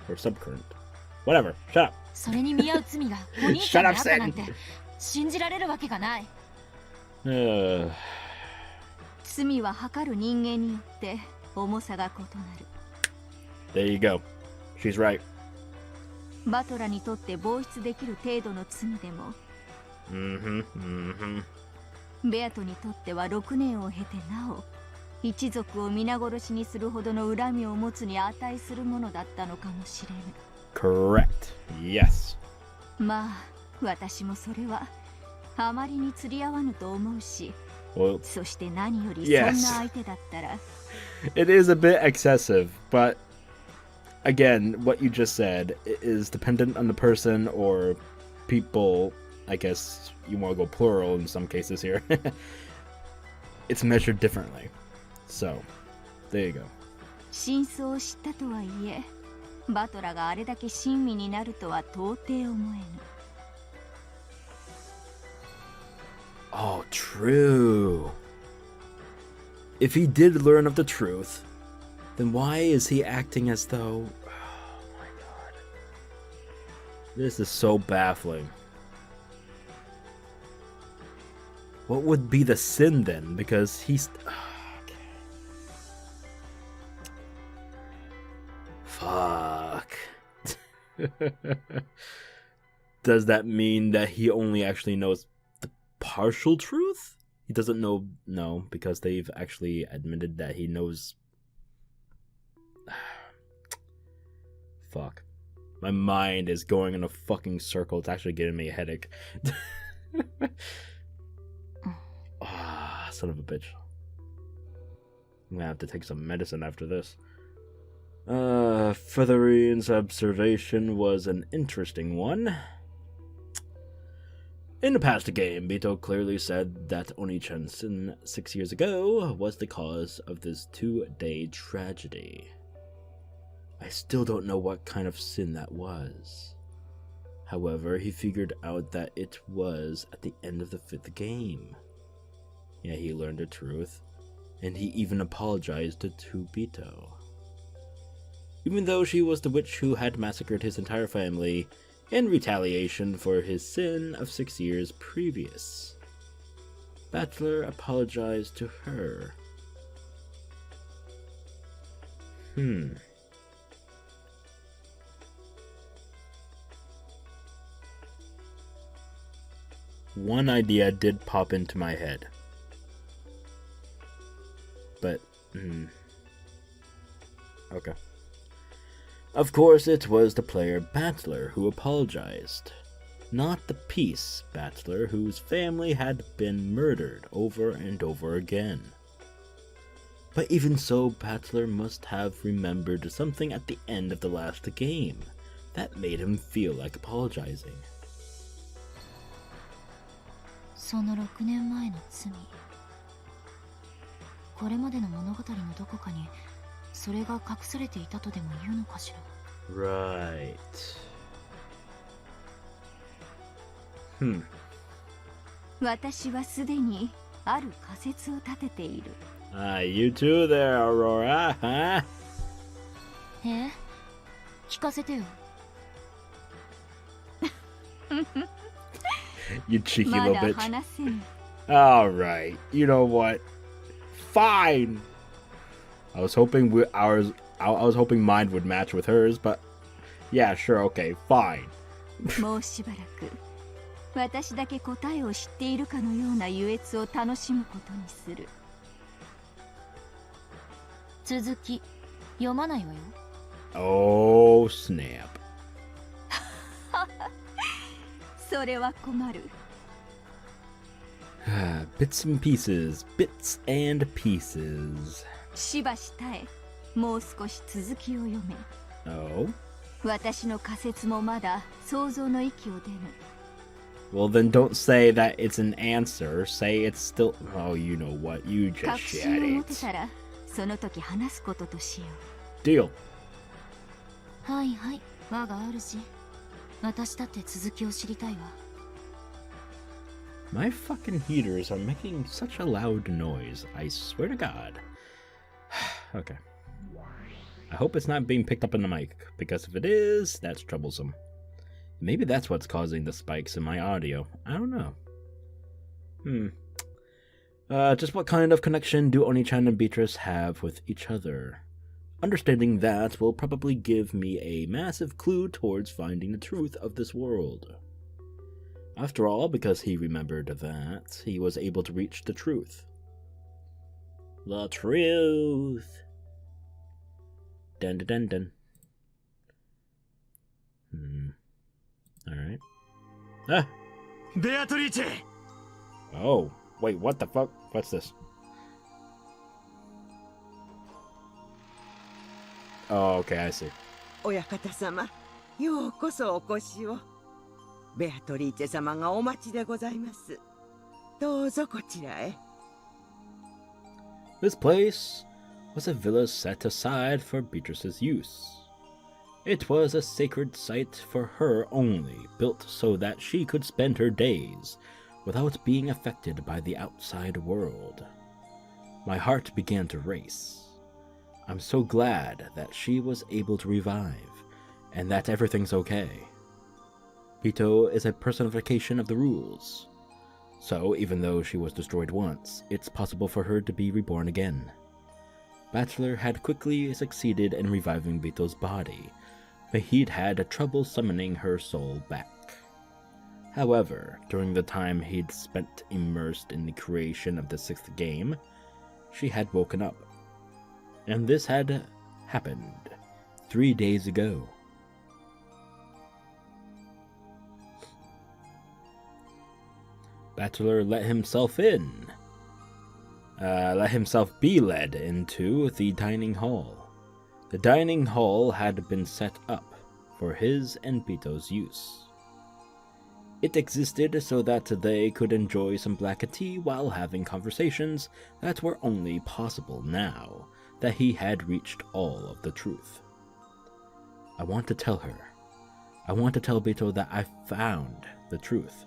Or subcurrent. Whatever. Shut up.
それに見合う罪がお兄ちゃんにあったなんて信じられるわけがない。
罪は測る人間によって重さが異なる。
There you go. She's right.
バトラにとって防止できる程度の罪でも、ベアトにとっては6年を経てなお一族を皆殺しにするほどの恨みを持つに値するものだったのかもしれぬ。
Correct. Yes.
まあ私もそれはあまりに釣り合わぬと思うし、
well,
そして何よりそんな相手だったら。
It is a bit excessive, but again, what you just said is dependent on the person or people. I guess you want to go plural in some cases here. It's measured differently. So, there you go.
真相を知ったとはいえ、バトラがあれだけ親身になるとは到底思えぬ。
Oh, true. If he did learn of the truth, then why is he acting as though... Oh my god. This is so baffling. What would be the sin then? Because he's... Fuck. Does that mean that he only actually knows the partial truth? He doesn't know... No, because they've actually admitted that he knows... Fuck. My mind is going in a fucking circle. It's actually giving me a headache. Ah, son of a bitch. I'm gonna have to take some medicine after this. Featherin's observation was an interesting one. In the past game, Bito clearly said that Oni-chan sin 6 years ago was the cause of this 2-day tragedy. I still don't know what kind of sin that was. However, he figured out that it was at the end of the 5th game. Yeah, he learned the truth, and he even apologized to Bito. Even though she was the witch who had massacred his entire family in retaliation for his sin of 6 years previous. Bachelor apologized to her. One idea did pop into my head. But, okay. Of course, it was the player Bachelor who apologized, not the peace Bachelor whose family had been murdered over and over again. But even so, Bachelor must have remembered something at the end of the last game that made him feel like apologizing.
その6年前の罪。これまでの物語のどこかにそれが隠されていたとでも言うのかしら。
Right.
私はすでにある仮説を立てている。
You too there, Aurora, huh?
え、聞かせてよ。
You cheeky
ま
little
だ
bitch.
話せぬ。
Alright, you know what? Fine! I was hoping I was hoping mine would match with hers, but yeah, sure, okay, fine.
もうしばらく私だけ答えを知っているかのような優越を楽しむことにする。
続き読まないわよ。
Oh, snap.
それは困る。
Bits and pieces, bits and pieces.
しばし耐え、もう少し続きを読め。
Oh?
私の仮説もまだ想像の域を出ぬ。
Well, then don't say that it's an answer. Say it's still. Oh, you know what? You
確
just
信を
shat
持て
it.
たらその時話すこととしよ
Deal.
はいはい、我が主。私だって続きを知りたいわ。
My fucking heaters are making such a loud noise. I swear to God. Okay. I hope it's not being picked up in the mic, because if it is, that's troublesome. Maybe that's what's causing the spikes in my audio. I don't know. Just what kind of connection do Oni-chan and Beatrice have with each other? Understanding that will probably give me a massive clue towards finding the truth of this world. After all, because he remembered that, he was able to reach the truth. The truth! Dun dun dun dun. Alright. Ah!
ベアトリーチェ
Oh, wait, what the fuck? What's this? Oh, okay, I see.
親方様、ようこそお越しを。ベアトリーチェ様がお待ちでございます。どうぞこちらへ。
This place was a villa set aside for Beatrice's use. It was a sacred site for her only, built so that she could spend her days without being affected by the outside world. My heart began to race. I'm so glad that she was able to revive, and that everything's okay. Bito is a personification of the rules. So, even though she was destroyed once, it's possible for her to be reborn again. Bachelor had quickly succeeded in reviving Bito's body, but he'd had trouble summoning her soul back. However, during the time he'd spent immersed in the creation of the 6th game, she had woken up. And this had happened 3 days ago. Bachelor let himself be led into the dining hall. The dining hall had been set up for his and Bito's use. It existed so that they could enjoy some black tea while having conversations that were only possible now that he had reached all of the truth. I want to tell her. I want to tell Bito that I found the truth.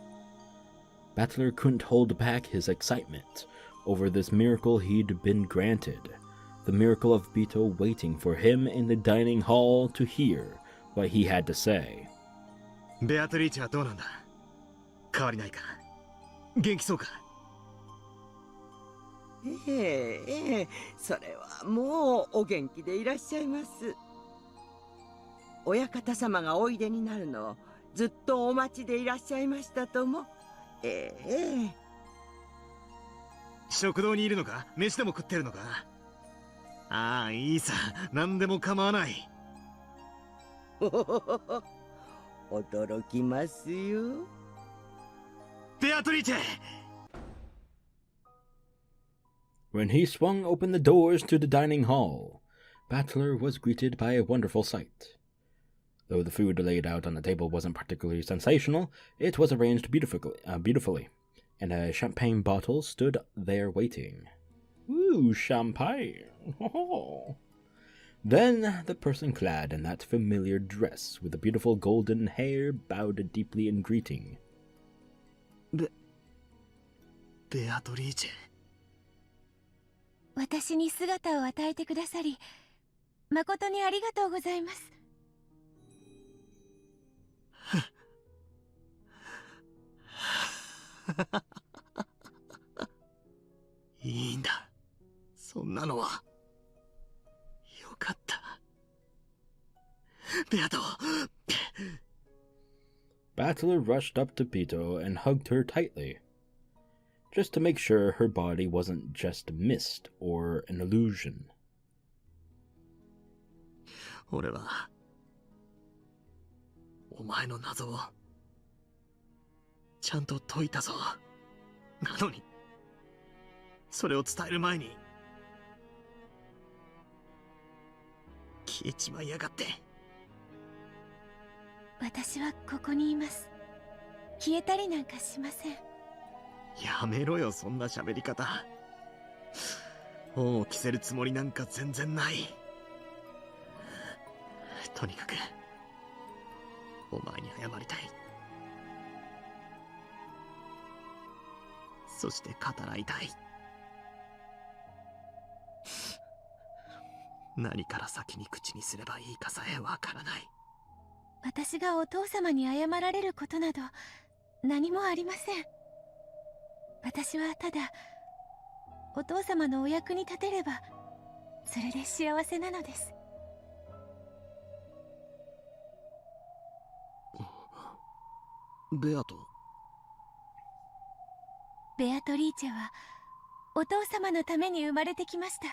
Bachelor couldn't hold back his excitement over this miracle he'd been granted, the miracle of Bito waiting for him in the dining hall to hear what he had to say.
ベアトリーチェはどうなんだ変わりないか元気そうか
ええ、それはもうお元気でいらっしゃいます。親方様がおいでになるのをずっとお待ちでいらっしゃいましたとも。ええ。
食堂にいるのか飯でも食ってるのかああ、いいさ。何でも構わない。
驚きますよ。
ベアトリーチェ
When he swung open the doors to the dining hall, Bachelor was greeted by a wonderful sight. Though the food laid out on the table wasn't particularly sensational, it was arranged beautifully, and a champagne bottle stood there waiting. Ooh, champagne! Then the person clad in that familiar dress with the beautiful golden hair bowed deeply in greeting.
ベアトリーチェ。
私に姿を与えてくださり誠にありがとうございます。
いいんだ、そんなのは。よかった。ベアト。
Battler rushed up to Pito and hugged her tightly, just to make sure her body wasn't just mist or an illusion.
俺はお前の謎をちゃんと解いたぞ。なのにそれを伝える前に消えちまいやがって。
私はここにいます。消えたりなんかしません。
やめろよ、そんな喋り方。本を着せるつもりなんか全然ない。とにかくお前に謝りたい。そして語らいたい。何から先に口にすればいいかさえわからない。
私がお父様に謝られることなど何もありません。私はただお父様のお役に立てればそれで幸せなのです。
ベアト。
ベアトリーチェはお父様のために生まれてきました。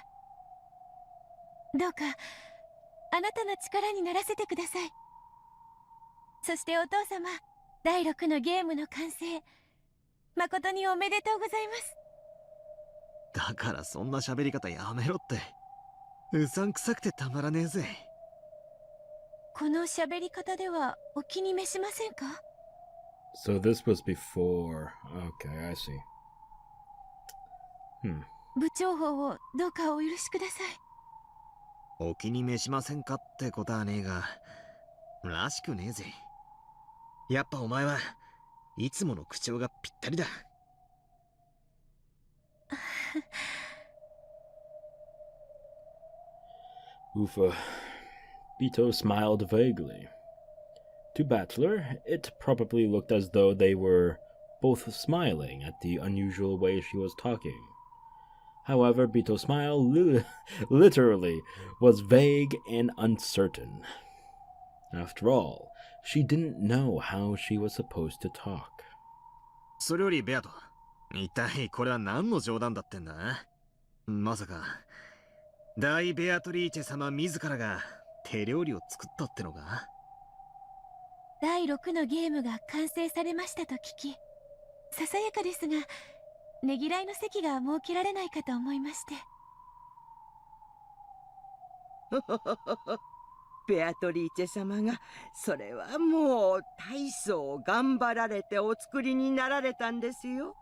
どうかあなたの力にならせてください。そしてお父様、第6のゲームの完成誠におめでとうございます。
だからそんな喋り方やめろって。うさんくさくてたまらねえぜ。
この喋り方ではお気に召しませんか？
So this was before. Okay, I see.
部長法をどうかお許しください。
お気に召しませんかってことはねえが、らしくねえぜ。やっぱお前はいつもの口調がぴったりだ。
Oofa. Bito smiled vaguely. To Battler, it probably looked as though they were both smiling at the unusual way she was talking. However, Bito's smile literally was vague and uncertain. After all, she didn't know how she was supposed to talk.
それよりベアト、一体これは何の冗談だってんだ？まさか大ベアトリーチェ様自らが手料理を作ったってのか？
第6のゲームが完成されましたと聞き、ささやかですがねぎらいの席が設けられないかと思いまして。
ベアトリーチェ様がそれはもう大層頑張られてお作りになられたんですよ。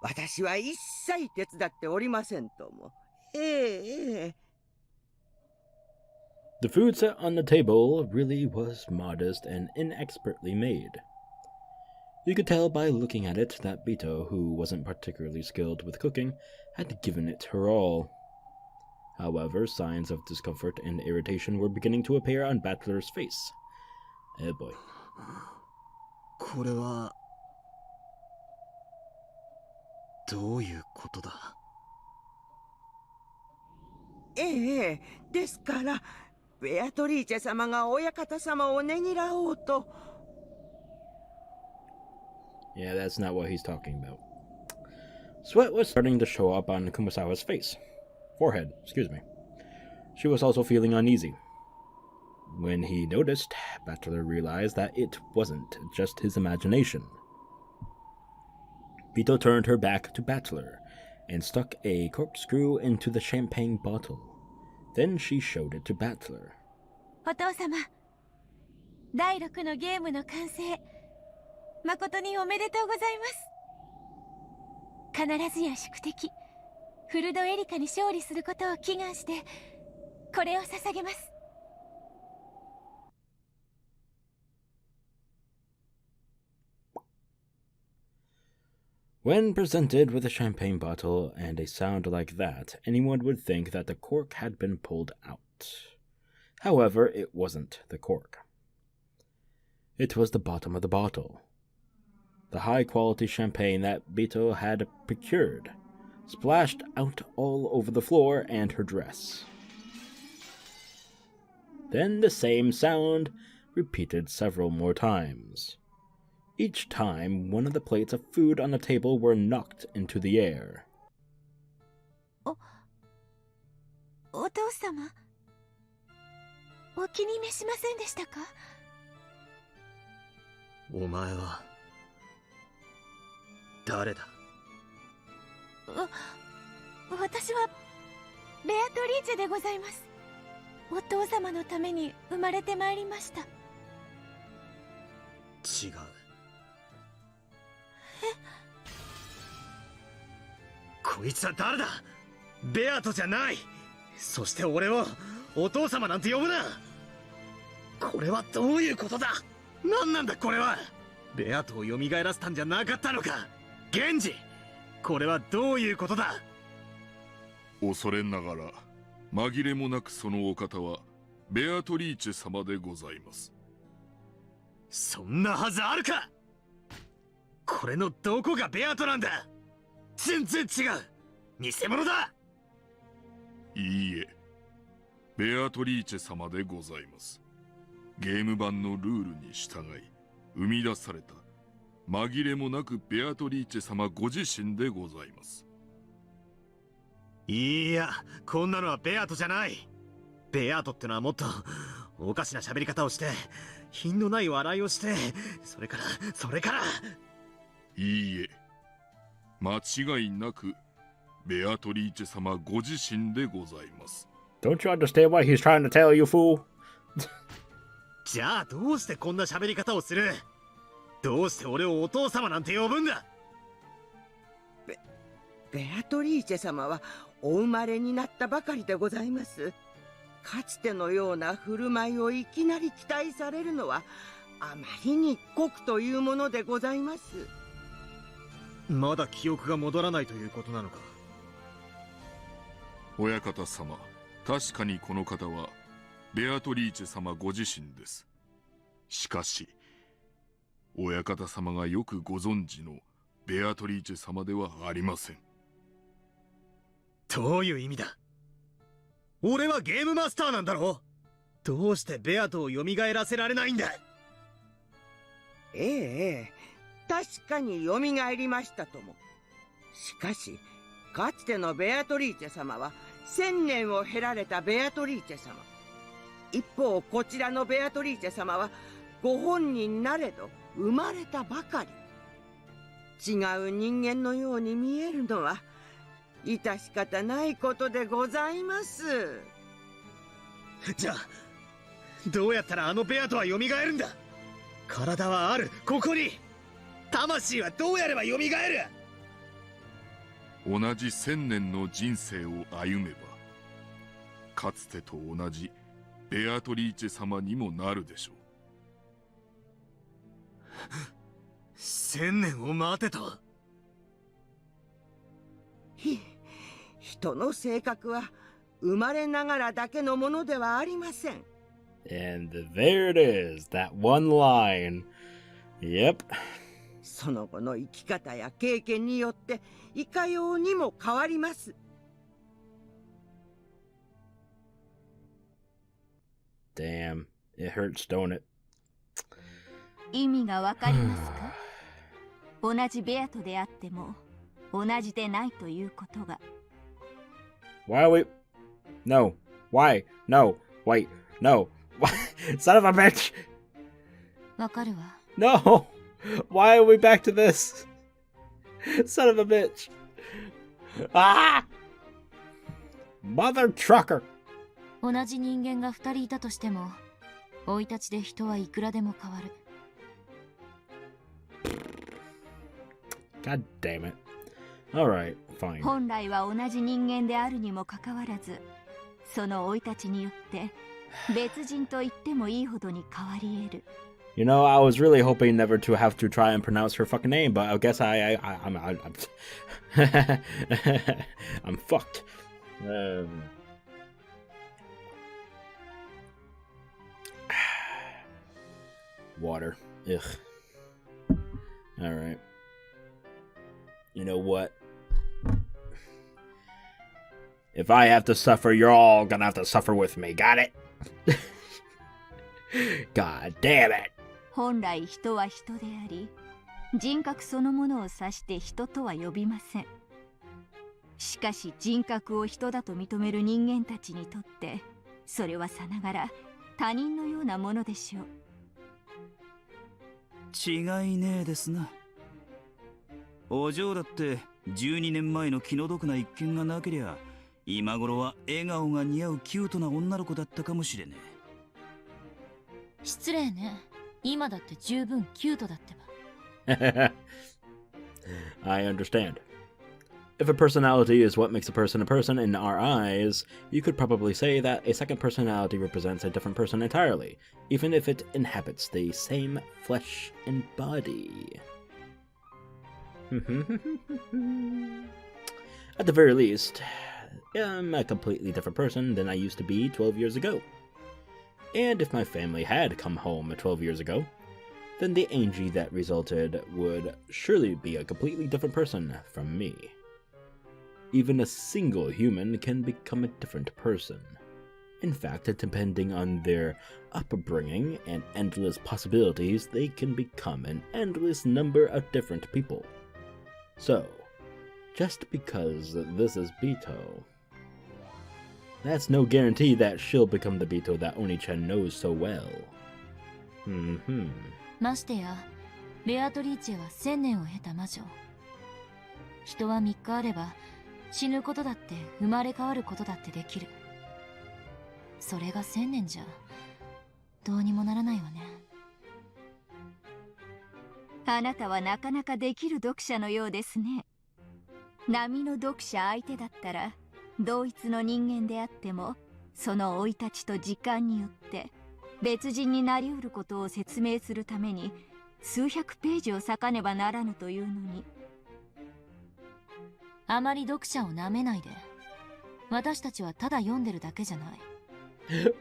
私は一切手伝っておりませんとも。
The food set on the table really was modest and inexpertly made. You could tell by looking at it that Bito, who wasn't particularly skilled with cooking, had given it her all. However, signs of discomfort and irritation were beginning to appear on Battler's face. Oh boy.
これはどういうことだ？
ですからベアトリーチェ様が親方様をねぎらおうと。
Yeah, that's not what he's talking about. Sweat was starting to show up on Kumasawa's forehead, excuse me. She was also feeling uneasy. When he noticed, Battler realized that it wasn't just his imagination. Bito turned her back to Battler and stuck a corkscrew into the champagne bottle. Then she showed it to Battler.
お父様、第6のゲームの完成誠におめでとうございます。必ずや宿敵フルドエリカに勝利することを祈願してこれを捧げます。
When presented with a champagne bottle and a sound like that, anyone would think that the cork had been pulled out. However, it wasn't the cork. It was the bottom of the bottle. The high-quality champagne that Bito had procured, splashed out all over the floor and her dress. Then the same sound repeated several more times. Each time, one of the plates of food on the table were knocked into the air.
お父様、お気に召しませんでしたか？
お前は誰だ？
私はベアトリーチェでございます。お父様のために生まれてまいりました。
違う。こいつは誰だ？ベアトじゃない。そして俺をお父様なんて呼ぶな。これはどういうことだ？何なんだこれは。ベアトを蘇らせたんじゃなかったのか？源氏、これはどういうことだ？
恐れながら紛れもなくそのお方はベアトリーチェ様でございます。
そんなはずあるか？これのどこがベアトなんだ？全然違う。偽物だ。
いいえ、ベアトリーチェ様でございます。ゲーム版のルールに従い生み出された紛れもなくベアトリーチェ様ご自身でございます。
いや、こんなのはベアトじゃない。ベアトってのはもっとおかしな喋り方をして品のない笑いをして、それから
いいえ、間違いなくベアトリーチェ様ご自身でございます。
Don't you understand what he's trying to tell you, fool?
じゃあどうしてこんな喋り方をする？どうして俺をお父様なんて呼ぶんだ？
ベアトリーチェ様はお生まれになったばかりでございます。かつてのような振る舞いをいきなり期待されるのはあまりに酷というものでございます。
まだ記憶が戻らないということなのか？
親方様、確かにこの方はベアトリーチェ様ご自身です。しかし親方様がよくご存知のベアトリーチェ様ではありません。
どういう意味だ？俺はゲームマスターなんだろ？どうしてベアトを蘇らせられないんだ？
ええ、確かに蘇りましたとも。しかしかつてのベアトリーチェ様は1000年を経られたベアトリーチェ様。一方こちらのベアトリーチェ様はご本人なれど生まれたばかり。違う人間のように見えるのは致し方ないことでございます。
じゃあどうやったらあのベアトは蘇るんだ？体はある、ここに。魂はどうやれば蘇る？
同じ1000年の人生を歩めばかつてと同じベアトリーチェ様にもなるでしょう。
1000年を待てと。
人の性格は生まれながらだけのものではありません。
And there it is, that one line. Yep.
その後の生き方や経験によっていかようにも変わります。
Damn, it hurts, don't it?
意味がわかりますか？同じベアトであっても同じでないということが。
Why are we... No. Why? No. Wait. No. Son of a bitch!
わかるわ。
No! Why are we back to this? Son of a bitch! Ah! Mother trucker!
同じ人間が2人いたとしても生い立ちで人はいくらでも変わる。
God damn it. Alright, fine.
本来は同じ人間であるにもかかわらず、その生い立ちによって別人と言ってもいいほどに変わり得る。
You know, I was really hoping never to have to try and pronounce her fucking name, but I guess I'm I'm fucked. Water. Ugh. Alright. You know what? If I have to suffer, you're all gonna have to suffer with me. Got it? God damn it.
本来人は人であり、人格そのものを指して人とは呼びません。しかし人格を人だと認める人間たちにとって、それはさながら他人のようなものでしょう。
違いねえですな。お嬢だって12年前の気の毒な一件がなけりゃ、今頃は笑顔が似合うキュートな女の子だったかもしれねえ。
失礼ね。今だって十分キュートだってば。
I understand. If a personality is what makes a person in our eyes, you could probably say that a second personality represents a different person entirely, even if it inhabits the same flesh and body. At the very least, I'm a completely different person than I used to be 12 years ago. And if my family had come home 12 years ago, then the Ange that resulted would surely be a completely different person from me. Even a single human can become a different person. In fact, depending on their upbringing and endless possibilities, they can become an endless number of different people. So, just because this is Bito, that's no guarantee that she'll become the Bito that Oni-chan knows so well.
ましてや、ベアトリーチェは1000年を経た魔女。人は3日あれば、死ぬことだって生まれ変わることだってできる。それが1000年じゃ、どうにもならないわね。
あなたはなかなかできる読者のようですね。並の読者相手だったら、同一の人間であっても、その生い立ちと時間によって別人になりうることを説明するために数百ページを割かねばならぬというのに。
あまり読者をなめないで。私たちはただ読んでるだけじゃない。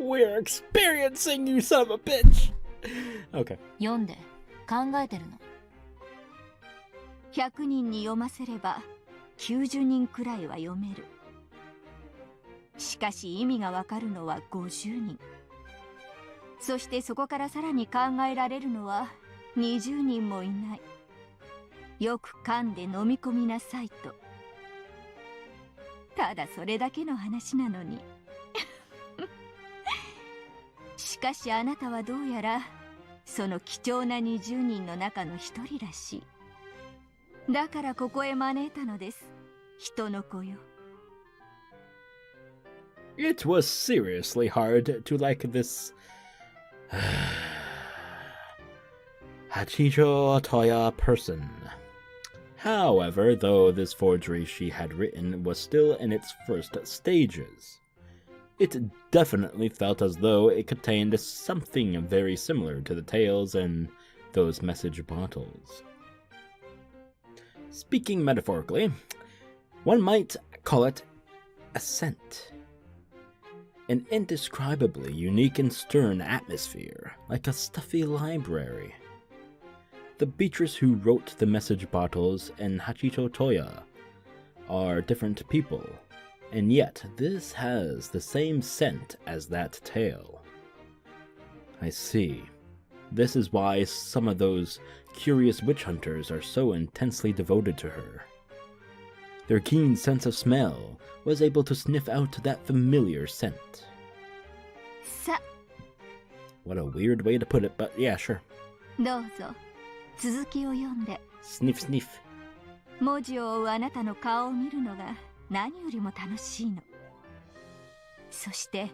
We're experiencing, you son of a bitch! Okay.
読んで考えてるの。
100人に読ませれば90人くらいは読める。しかし意味がわかるのは50人。そしてそこからさらに考えられるのは20人もいない。よく噛んで飲み込みなさいと。ただそれだけの話なのに。しかしあなたはどうやらその貴重な20人の中の一人らしい。だからここへ招いたのです。人の子よ。
It was seriously hard to like this Hachijo Tohya person. However, though this forgery she had written was still in its first stages, it definitely felt as though it contained something very similar to the tales in those message bottles. Speaking metaphorically, one might call it a scent. An indescribably unique and stern atmosphere, like a stuffy library. The Beatrice who wrote the message bottles and Hachijo Tohya are different people, and yet this has the same scent as that tale. I see. This is why some of those curious witch hunters are so intensely devoted to her. Their keen sense of smell was able to sniff out that familiar scent. What a weird way to put it, but yeah, sure.
どうぞ、続きを読んで。
Sniff, sniff.
文字を追うあなたの顔を見るのが何よりも楽しいの。そして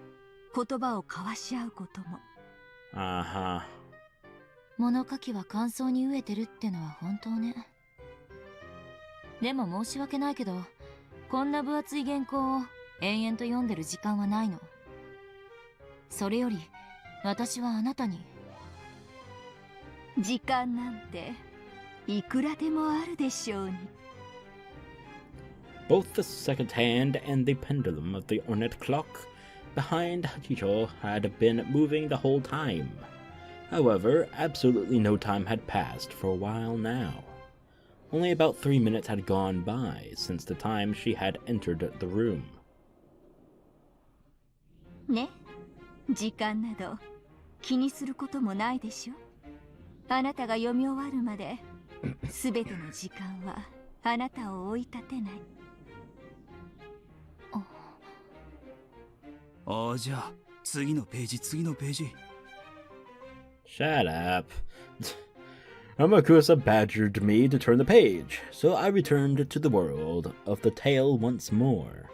言葉を交わし合うことも。
物書きは感想に飢えてるってのは本当ね。でも申し訳ないけど、こんな分厚い原稿を延々と読んでる時間はないの。それより私はあなたに
時間なんていくらでもあるでしょうに。
Both the second hand and the pendulum of the ornate clock behind Hachijo had been moving the whole time. However, absolutely no time had passed for a while now. Only about 3 minutes had gone by since the time she had entered the room.
ね、時間など気にすることもないでしょ。あなたが読み終わるまで、すべての時間はあなたを追い立てない。
ああ、じゃあ次のページ次のページ。
Shut up. Amakusa badgered me to turn the page, so I returned to the world of the tale once more.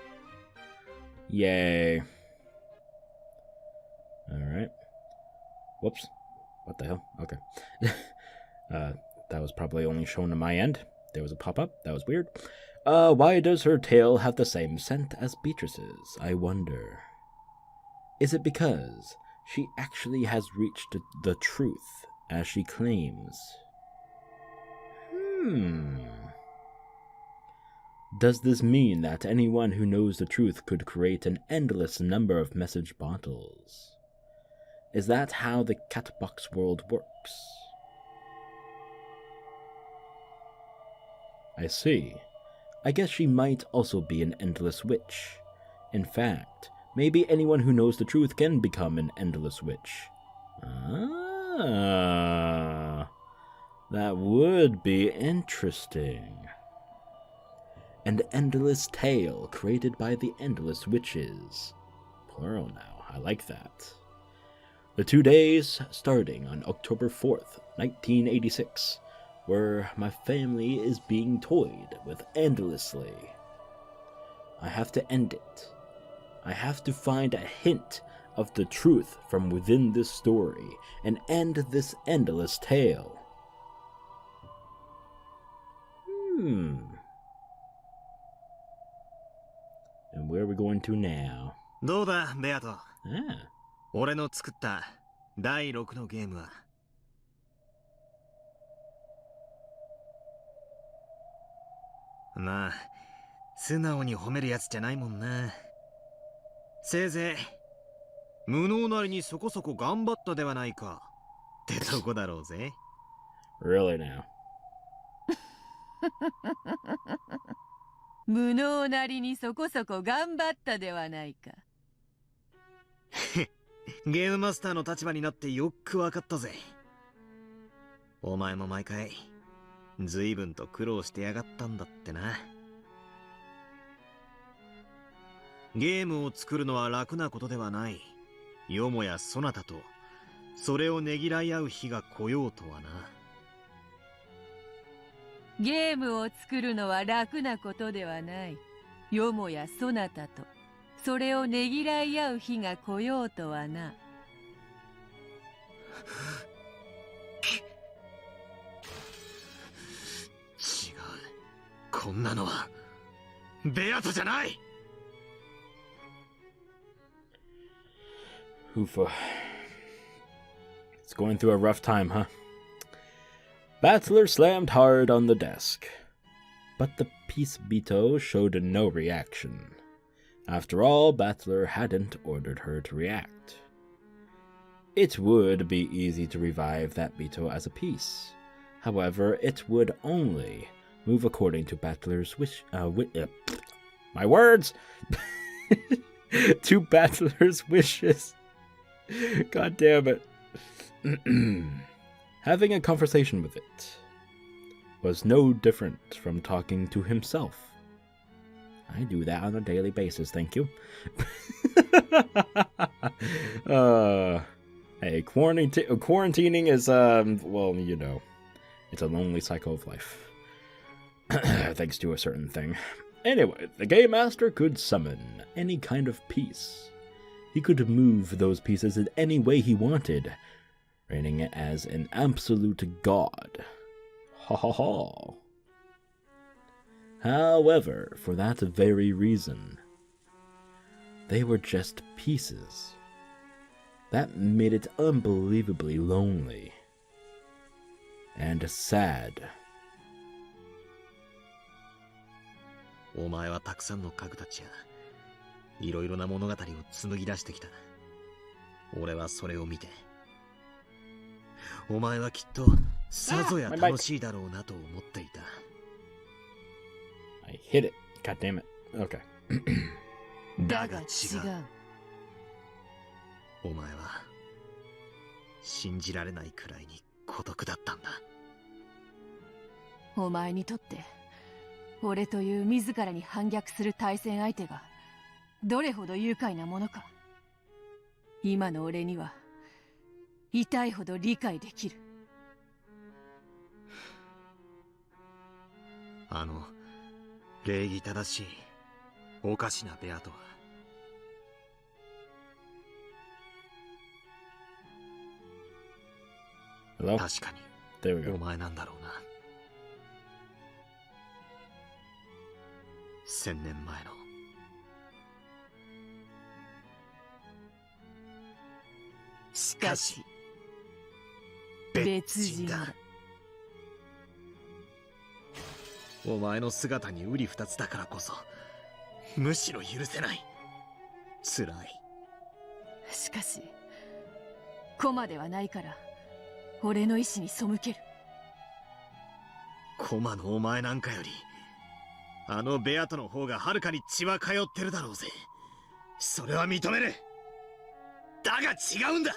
Yay. Alright. Whoops. What the hell? Okay. That was probably only shown on my end. There was a pop-up. That was weird. Why does her tail have the same scent as Beatrice's, I wonder? Is it because she actually has reached the truth, as she claims? Does this mean that anyone who knows the truth could create an endless number of message bottles? Is that how the Catbox world works? I see. I guess she might also be an endless witch. In fact, maybe anyone who knows the truth can become an endless witch. Ah, that would be interesting. An endless tale created by the endless witches. Plural now, I like that. The 2 days starting on October 4th, 1986, where my family is being toyed with endlessly. I have to end it. I have to find a hint of the truth from within this story and end this endless tale. And where are we going to now?
どうだ、ベアト。
Ah.
俺の作った第6のゲームは。まあ、素直に褒めるやつじゃないもんな。せいぜい、無能なりにそこそこ頑張ったではないか。ってとこだろうぜ。
Really now?
無能なりにそこそこ頑張ったではないか。
ゲームマスターの立場になってよくわかったぜ。お前も毎回随分と苦労してやがったんだってな。ゲームを作るのは楽なことではない。よもやそなたとそれをねぎらい合う日が来ようとはな。
ゲームを作るのは楽なことではない。よもやそなたとそれをねぎらい合う日が来ようとはな。
違う。こんなのはベアトじゃない。
Hoofa. It's going through a rough time, huh? Battler slammed hard on the desk, but the piece Bito showed no reaction. After all, Battler hadn't ordered her to react. It would be easy to revive that Bito as a piece. However, it would only move according to Battler's my words! To Battler's wishes. God damn it. Having a conversation with it was no different from talking to himself. I do that on a daily basis, thank you. Hey, quarantining is, well, you know, it's a lonely cycle of life. Thanks to a certain thing. Anyway, the Game Master could summon any kind of piece. He could move those pieces in any way he wanted, reigning as an absolute god. Ha ha ha. However, for that very reason, they were just pieces. That made it unbelievably lonely. and sad.
お前はたくさんの家具たちやいろいろな物語を紡ぎ出してきた。俺はそれを見て、お前はきっとさぞや楽しいだろうなと思っていた。
I hit it. God damn it. Okay.
だが違う。お前は信じられないくらいに孤独だったんだ。
お前にとって俺という自らに反逆する対戦相手がどれほど愉快なものか、今の俺には痛いほど理解できる。
あの礼儀正しいおかしなベアとは確かにお前なんだろうな。1000年前の
しかし別人だ。
お前の姿に瓜二つだからこそむしろ許せない。辛い。
しかし駒ではないから俺の意志に背ける。
駒のお前なんかよりあのベアトの方がはるかに血は通ってるだろうぜ。それは認める。だが違うんだ。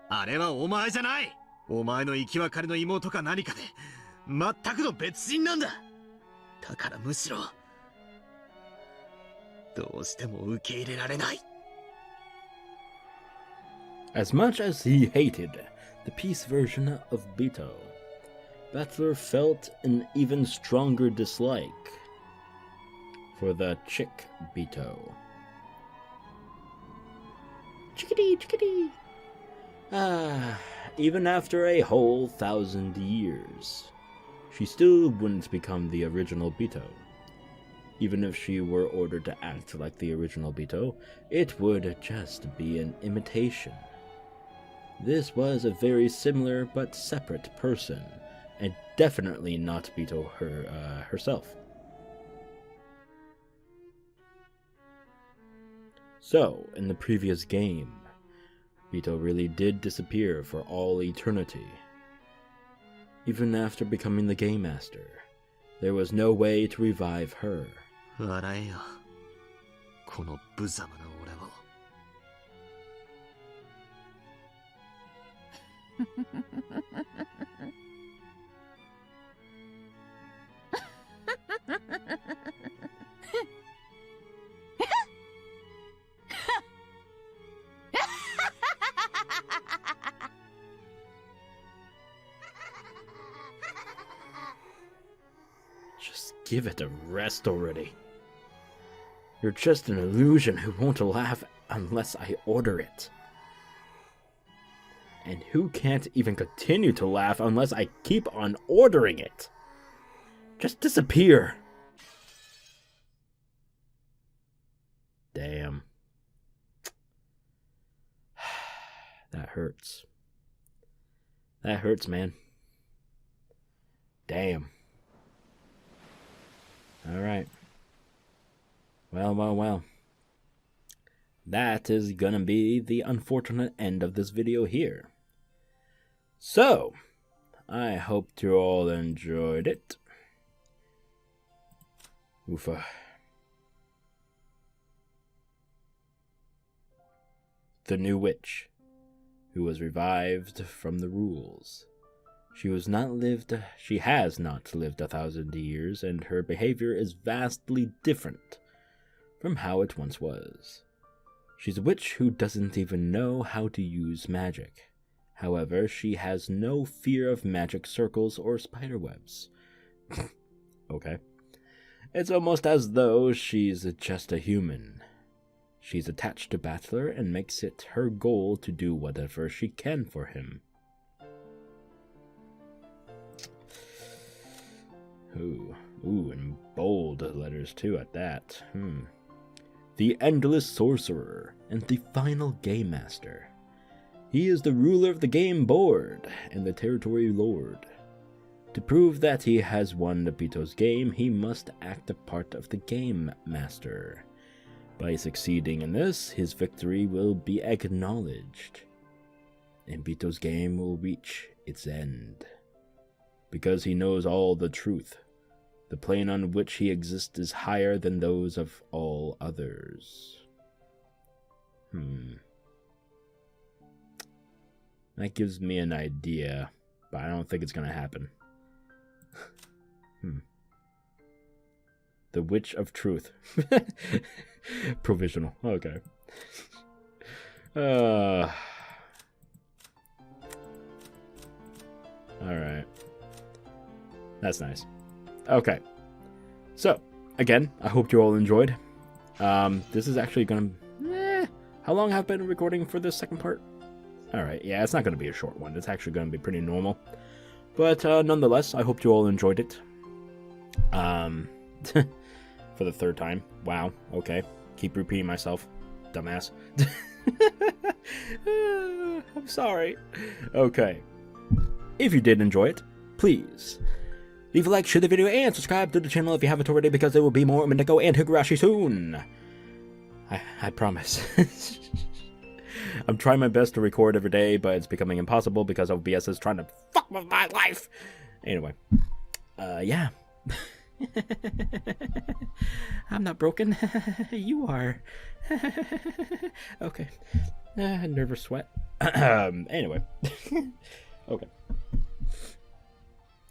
あれはお前じゃない。お前の生き別れの妹か何かで全くの別人なんだ。だからむしろどうしても受け入れられない。
As much as he hated the peace version of Bito, Battler felt an even stronger dislike for the chick Bito. Chickadee, chickadee! Even after a whole 1,000 years, she still wouldn't become the original Bito. Even if she were ordered to act like the original Bito, it would just be an imitation. This was a very similar but separate person, and definitely not Bito herself. So, in the previous game, Bito really did disappear for all eternity. Even after becoming the Game Master, there was no way to revive her.
笑えよ、この無様な俺を。
Just give it a rest already. You're just an illusion who won't laugh unless I order it. And who can't even continue to laugh unless I keep on ordering it. Just disappear. Damn. That hurts. That hurts, man. Damn. Alright. Well. That is gonna be the unfortunate end of this video here. So, I hope you all enjoyed it. Oofa. The new witch, who was revived from the rules. She has not lived 1,000 years, and her behavior is vastly different from how it once was. She's a witch who doesn't even know how to use magic. However, she has no fear of magic circles or spiderwebs. Okay. It's almost as though she's just a human. She's attached to Battler and makes it her goal to do whatever she can for him. Ooh, and bold letters too at that. The Endless Sorcerer and the Final Game Master. He is the ruler of the game board and the territory lord. To prove that he has won the Bito's game, he must act the part of the game master. By succeeding in this, his victory will be acknowledged, and Bito's game will reach its end. Because he knows all the truth, the plane on which he exists is higher than those of all others. That gives me an idea, but I don't think it's gonna happen. The Witch of Truth. Provisional. Okay. Alright. That's nice. Okay. So, again, I hope you all enjoyed. This is actually gonna... how long have I been recording for this second part? Alright, yeah, it's not gonna be a short one. It's actually gonna be pretty normal. But, nonetheless, I hope you all enjoyed it. For the third time. Wow, okay. Keep repeating myself. Dumbass. I'm sorry. Okay. If you did enjoy it, please leave a like, share the video, and subscribe to the channel if you haven't already, because there will be more Umineko and Higurashi soon. I promise. I'm trying my best to record every day, but it's becoming impossible because OBS is trying to fuck with my life. Anyway. Yeah. I'm not broken. You are. Okay. Nervous sweat. Anyway. Okay.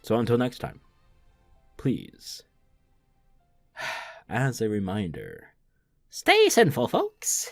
So until next time, please, as a reminder, stay sinful, folks.